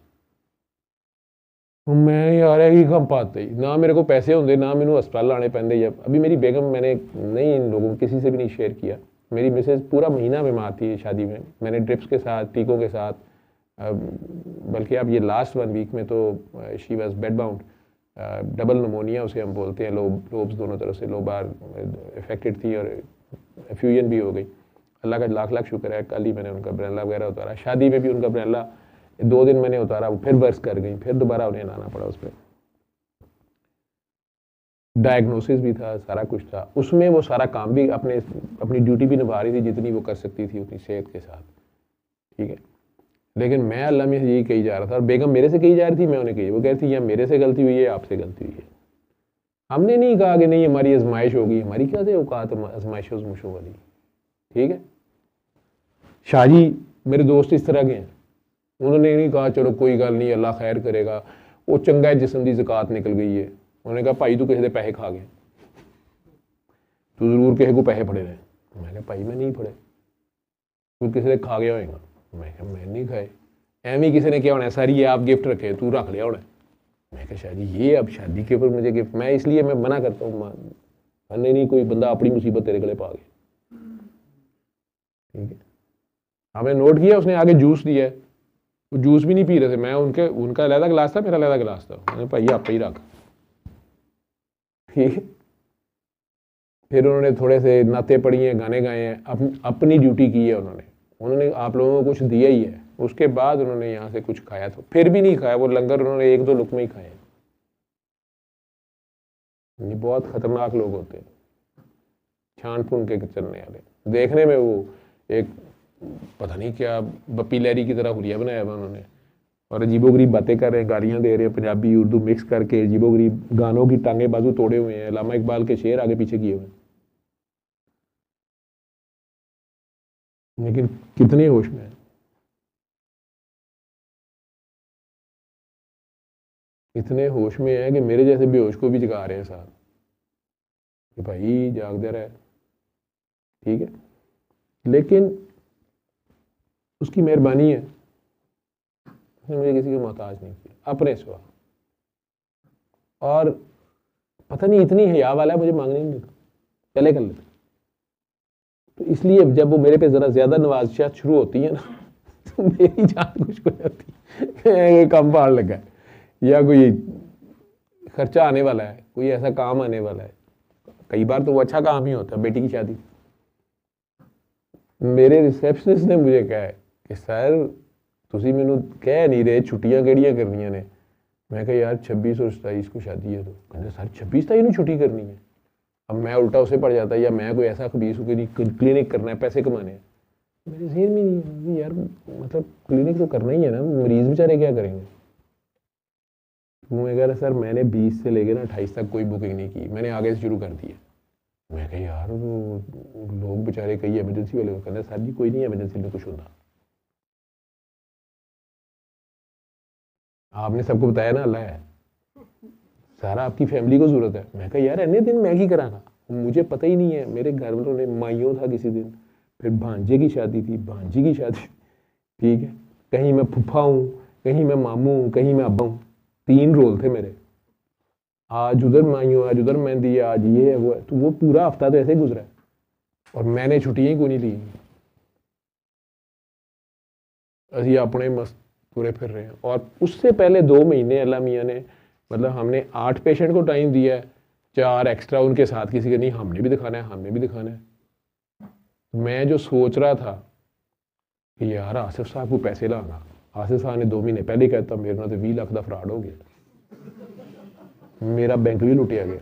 मैं यार है कि कम पाते ही ना, मेरे को पैसे होंगे ना मैंने अस्पताल लाने पैंदे। जब अभी मेरी बेगम, मैंने नहीं इन लोगों किसी से भी नहीं शेयर किया, मेरी मिसेज पूरा महीना बीमार थी शादी में। मैंने ड्रिप्स के साथ, टीकों के साथ, बल्कि अब ये लास्ट 1 वीक में तो she was bed bound, double pneumonia उसे हम बोलते हैं, लोब्स दोनों तरफ से लोबार इफेक्टेड थी और एफ्यूजन भी हो गई। अल्लाह का लाख लाख शुक्र है, कल ही मैंने उनका ब्रेला वगैरह उतारा। शादी में भी उनका ब्रेला 2 दिन मैंने उतारा, वो फिर बर्स कर गई, फिर दोबारा उन्हें लाना पड़ा। उस पर डायग्नोसिस भी था, सारा कुछ था उसमें। वो सारा काम भी अपनी ड्यूटी भी निभा रही थी जितनी वो कर सकती थी उतनी सेहत के साथ, ठीक है। लेकिन मैं अल्लाह में यही कही जा रहा था, और बेगम मेरे से कही जा रही थी, मैं उन्हें कही। वो कह रही थी या मेरे से गलती हुई है, आपसे गलती हुई है। हमने नहीं कहा कि नहीं हमारी आजमाइश होगी, हमारी क्या से औकात आजमाइश उजमाइशों वाली, ठीक है। शाहजी मेरे दोस्त इस तरह के हैं, उन्होंने नहीं कहा चलो कोई गल नहीं अल्लाह खैर करेगा, वो चंगा है जिस्म की ज़कात निकल गई है। उन्होंने कहा भाई तू किसी के पैसे खा गया, तू जरूर किसी को पैसे फड़े रहे। मैं कहा भाई मैं नहीं फड़े, तू किसी ने खा गया होएगा। मैं कहा मैं नहीं खाए, एवं किसी ने क्या होना, सारी ये आप गिफ्ट रखे तू रख लिया होना। मैं कहा शादी ये अब शादी के ऊपर मुझे गिफ्ट, मैं इसलिए मैं मना करता हूँ, नहीं कोई बंदा अपनी मुसीबत तेरे गले पा गया, ठीक है। हमने नोट किया, उसने आगे जूस दिया है, वो जूस भी नहीं पी रहे थे। मैं उनका अलहदा गिलास था, मेरा अलहदा गिलास था। मैंने भाई आप ही रख, ठीक है। फिर उन्होंने थोड़े से नाते पढ़ी हैं, गाने गाए हैं, अपनी ड्यूटी की है उन्होंने आप लोगों को कुछ दिया ही है। उसके बाद उन्होंने यहाँ से कुछ खाया तो फिर भी नहीं खाया, वो लंगर उन्होंने 1-2 लुकमे ही खाए। ये बहुत खतरनाक लोग होते हैं, छान फून के चलने वाले। देखने में वो एक पता नहीं क्या बप्पी लहरी की तरह हुलिया बनाया हुआ उन्होंने, और अजीबोगरीब बातें कर रहे हैं, गालियाँ दे रहे हैं, पंजाबी उर्दू मिक्स करके अजीबोगरीब गानों की टांगे बाजू तोड़े हुए हैं, अल्लामा इकबाल के शेर आगे पीछे किए हुए हैं। लेकिन कितने होश में है, इतने होश में है कि मेरे जैसे बेहोश को भी जगा रहे हैं साथ कि भाई जागते रहे, ठीक है। लेकिन उसकी मेहरबानी है, उसने मुझे किसी का मोहताज नहीं किया अपने सिवा। और पता नहीं इतनी हया वाला है, मुझे मांगने नहीं देता, पहले कर लेता। तो इसलिए जब वो मेरे पे ज़रा ज़्यादा नवाज़िशात शुरू होती है ना, तो मेरी जान खुश हो जाती है, कम पार लगा है या कोई खर्चा आने वाला है, कोई ऐसा काम आने वाला है। कई बार तो वो अच्छा काम ही होता है, बेटी की शादी। मेरे रिसेप्शनिस्ट ने मुझे कहा है कि सर तुसी मैनू कह नहीं रहे छुट्टियां केड़ियां करनियां ने। मैं कहा यार 26 और 27 को शादी है, तो कहते सर 26-27 छुट्टी करनी है। अब मैं उल्टा उसे पड़ जाता है, या मैं कोई ऐसा खबीस हूँ कि क्लिनिक करना है, पैसे कमाने हैं। मेरे जहन में नहीं यार, मतलब क्लिनिक तो करना ही है ना, मरीज बेचारे क्या करेंगे। मैं कह रहा सर मैंने 20 से लेकर ना 28 तक कोई बुकिंग नहीं की, मैंने आगे से शुरू कर दी है। मैं कहा यार वो लोग बेचारे कई एमरजेंसी वाले कहते हैं सर जी कोई नहीं एमरजेंसी में कुछ होता, आपने सबको बताया ना अल्लाह है, सारा आपकी फैमिली को ज़रूरत है। मैं कहा यार इतने दिन मैं ही कराना, मुझे पता ही नहीं है। मेरे घर वालों ने माइयों था किसी दिन, फिर भांजे की शादी थी, भांजी की शादी, ठीक है। कहीं मैं फुफा हूँ, कहीं मैं मामू हूँ, कहीं मैं अब्बा हूँ, 3 रोल थे मेरे। आज उधर माइयों, आज उधर मेहंदी है, आज ये है वो है। तो वो पूरा हफ्ता तो ऐसे ही गुजरा है, और मैंने छुट्टियाँ ही कोई नहीं ली। असी अपने मस्त तुरे फिर रहे हैं। और उससे पहले 2 महीने अल्लाह मियाँ ने, मतलब हमने 8 पेशेंट को टाइम दिया है, 4 एक्स्ट्रा उनके साथ किसी के, नहीं हमने भी दिखाना है, हमने भी दिखाना है। मैं जो सोच रहा था कि यार आसिफ साहब को पैसे लाना, आसिफ साहब ने 2 महीने पहले ही कहता मेरे ना तो 20 लाख का फ्रॉड हो गया, मेरा बैंक भी लुटिया गया।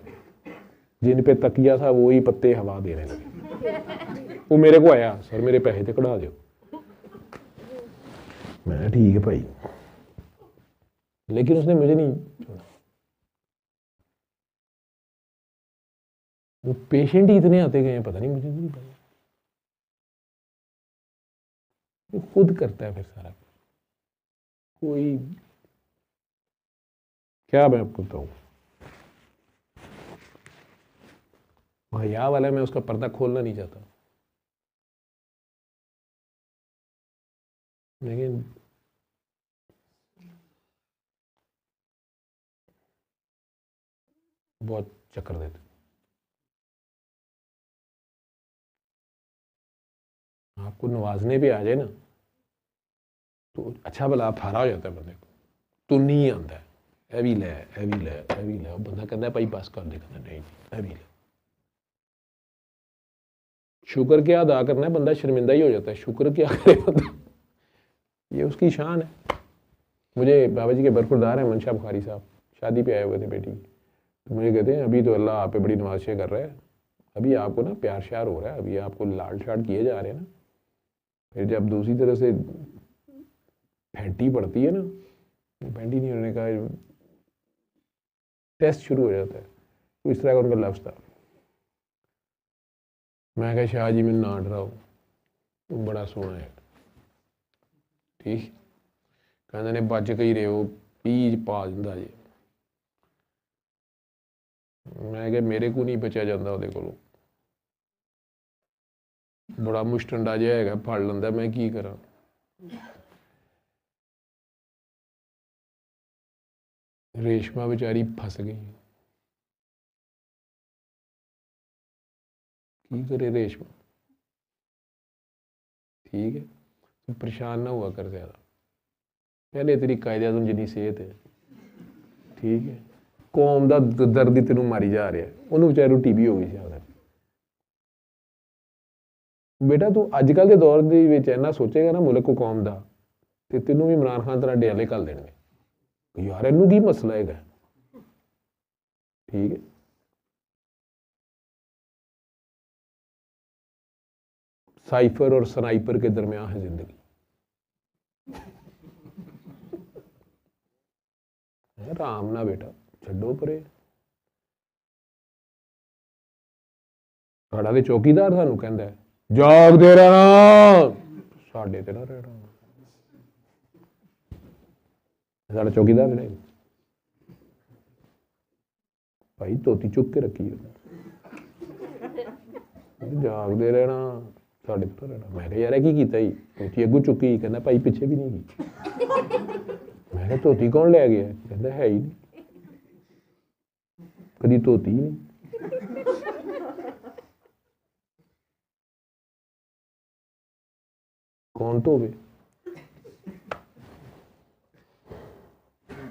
जिन पे तकिया था वो ही पत्ते हवा देने लगे। वो मेरे को आया, सर मेरे पैसे तो कढ़ा दो। मैं ठीक है भाई, लेकिन उसने मुझे नहीं छोड़ा। वो पेशेंट ही इतने आते गए हैं, पता नहीं, मुझे नहीं पता। वो खुद करता है फिर सारा। कोई क्या मैं आपको बताऊं, हया वाला मैं उसका पर्दा खोलना नहीं चाहता, लेकिन बहुत चक्कर देते। आपको नवाजने पे आ जाए ना तो अच्छा भला आप हारा हो जाता है बंदे को, तो नहीं आता है, ए भी ले, ए भी ले, ए भी ले, बंदा कहता है भाई बस कर दे, कहता नहीं ए भी ले। शुक्र क्या अदा करना है, बंदा शर्मिंदा ही हो जाता है, शुक्र क्या करे बंदा, ये उसकी शान है। मुझे बाबा जी के बरखुरदार हैं मंशा बुखारी साहब, शादी पे आए हुए थे बेटी की, तो मुझे कहते हैं अभी तो अल्लाह आप पे बड़ी नवाज़िशें कर रहा है, अभी आपको ना प्यार श्यार हो रहा है, अभी आपको लाड शाड किए जा रहे हैं ना, फिर जब दूसरी तरह से फैंटी पड़ती है ना, फैंटी नहीं होने का टेस्ट शुरू हो जाता है। तो इस तरह का उनका लफ्ज़ था। मैं कहा शाह जी मैं ना डराओ, तुम बड़ा सोहना है, ठीक कहते ने बच के ही रहे हो, पीज पा दिंदा जी। मैं कहा मेरे को नहीं बचा जाता ਉਹਦੇ ਕੋਲੋਂ, बड़ा मुशटंडा जिहा हैगा, फड़ लैंदा, मैं की करा। रेशमा बेचारी फस गई, की करे रेशमा, ठीक है तो परेशान ना हुआ कर ज़्यादा, पहले तेरी कायदे आज़म जिन्नी सेहत है, ठीक है कौम का दर्द ही तेन मारी जा रहा है, उन्होंने बेचारे टीबी हो गई सी। बेटा तू अजकल के दौर के इन्ना सोचेगा ना मुल्क को कौम का, तो तेनों भी इमरान खान तेरा डेले घल देंगे, यार इनू की मसला है, ठीक है। साइफर और स्नाइपर के दरमियान है जिंदगी। आराम ना बेटा, छड्डो परे। साडा ते चौकीदार सानू कहंदा है जागदे रहना, साडे ते ना रहना। साडा चौकीदार ने भाई धोती चुक के रखी है, जागदे रहना, साडे ते रहना। मैं कहा यार की कीता ही, धोती अगू चुकी, कहना भाई पिछे भी नहीं की। मैं कहा धोती कौन लै गया, कहता है ही नहीं, कभी धोती ही नहीं। कौन धोवे,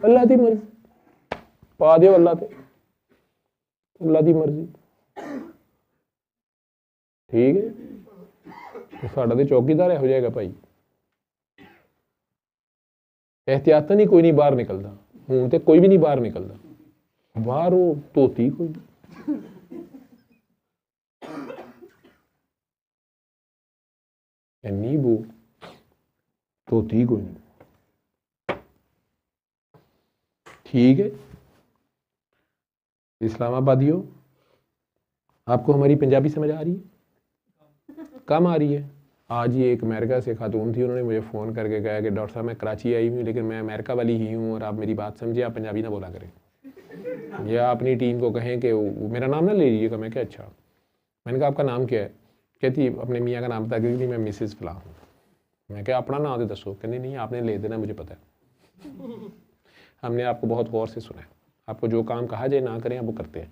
अल्लाह की मर्जी, पा दो अल्लाह ते, अल्लाह की मर्जी, ठीक है। साडा तो चौकीदार हो जाएगा भाई, एहतियातन ही कोई नहीं बाहर निकलता, हूँ तो कोई भी नहीं बाहर निकलता, बाहर वो धोती कोई इन्नी बो, धोती कोई नहीं, ठीक है। इस्लामाबादियों, आपको हमारी पंजाबी समझ आ रही है, कम आ रही है। आज ही एक अमेरिका से खातून थी, उन्होंने मुझे फ़ोन करके कहा कि डॉक्टर साहब मैं कराची आई हूँ लेकिन मैं अमेरिका वाली ही हूँ और आप मेरी बात समझिए, आप पंजाबी ना बोला करें, या अपनी टीम को कहें कि मेरा नाम ना ले लीजिएगा। मैं क्या अच्छा, मैंने कहा आपका नाम क्या है, कहती अपने मियाँ का नाम बता, क्योंकि नहीं मैं मिसेज़ फलां हूँ। मैं क्या अपना नाम तो दसो, कहते नहीं आपने ले देना, मुझे पता है, हमने आपको बहुत गौर से सुना है, आपको जो काम कहा जाए ना करें आप वो करते हैं,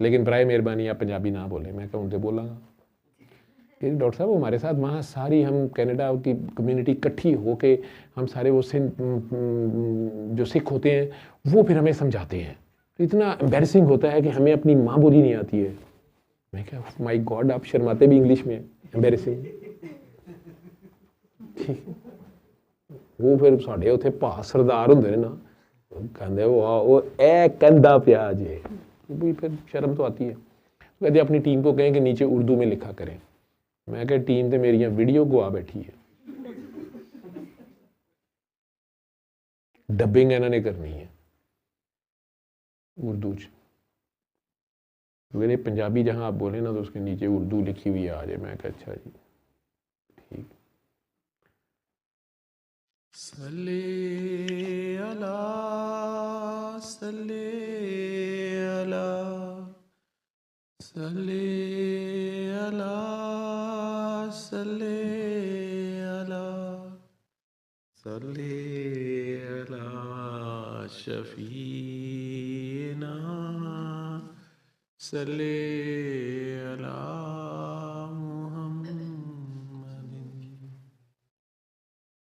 लेकिन बराए मेहरबानी आप पंजाबी ना बोलें। मैं क्या उनसे बोलांगा, कि डॉक्टर साहब वो हमारे साथ वहाँ सारी हम कनाडा की कम्युनिटी इकट्ठी होके हम सारे वो जो सिख होते हैं वो फिर हमें समझाते हैं। तो इतना एम्बैरसिंग होता है कि हमें अपनी माँ बोली नहीं आती है। मैं क्या माय गॉड, आप शर्माते भी इंग्लिश में, एम्बैरसिंग। ठीक है, वो फिर साढ़े उत्थे भा सरदार होंगे ना, कहते वो ए कहता पिया जे, भी फिर शर्म तो आती है। कहते अपनी टीम को कहें कि नीचे उर्दू में लिखा करें। मैं क्या टीम तो मेरी वीडियो को आ बैठी है, डबिंग इन्होंने करनी है उर्दू च। मेरे पंजाबी जहाँ आप बोले ना तो उसके नीचे उर्दू लिखी हुई आ जाए। मैं क्या अच्छा जी ठीक। सल्ले अला सल्ले अला सल्ले अला सल्ले अला सल्ले अला शफीना सल्ले अला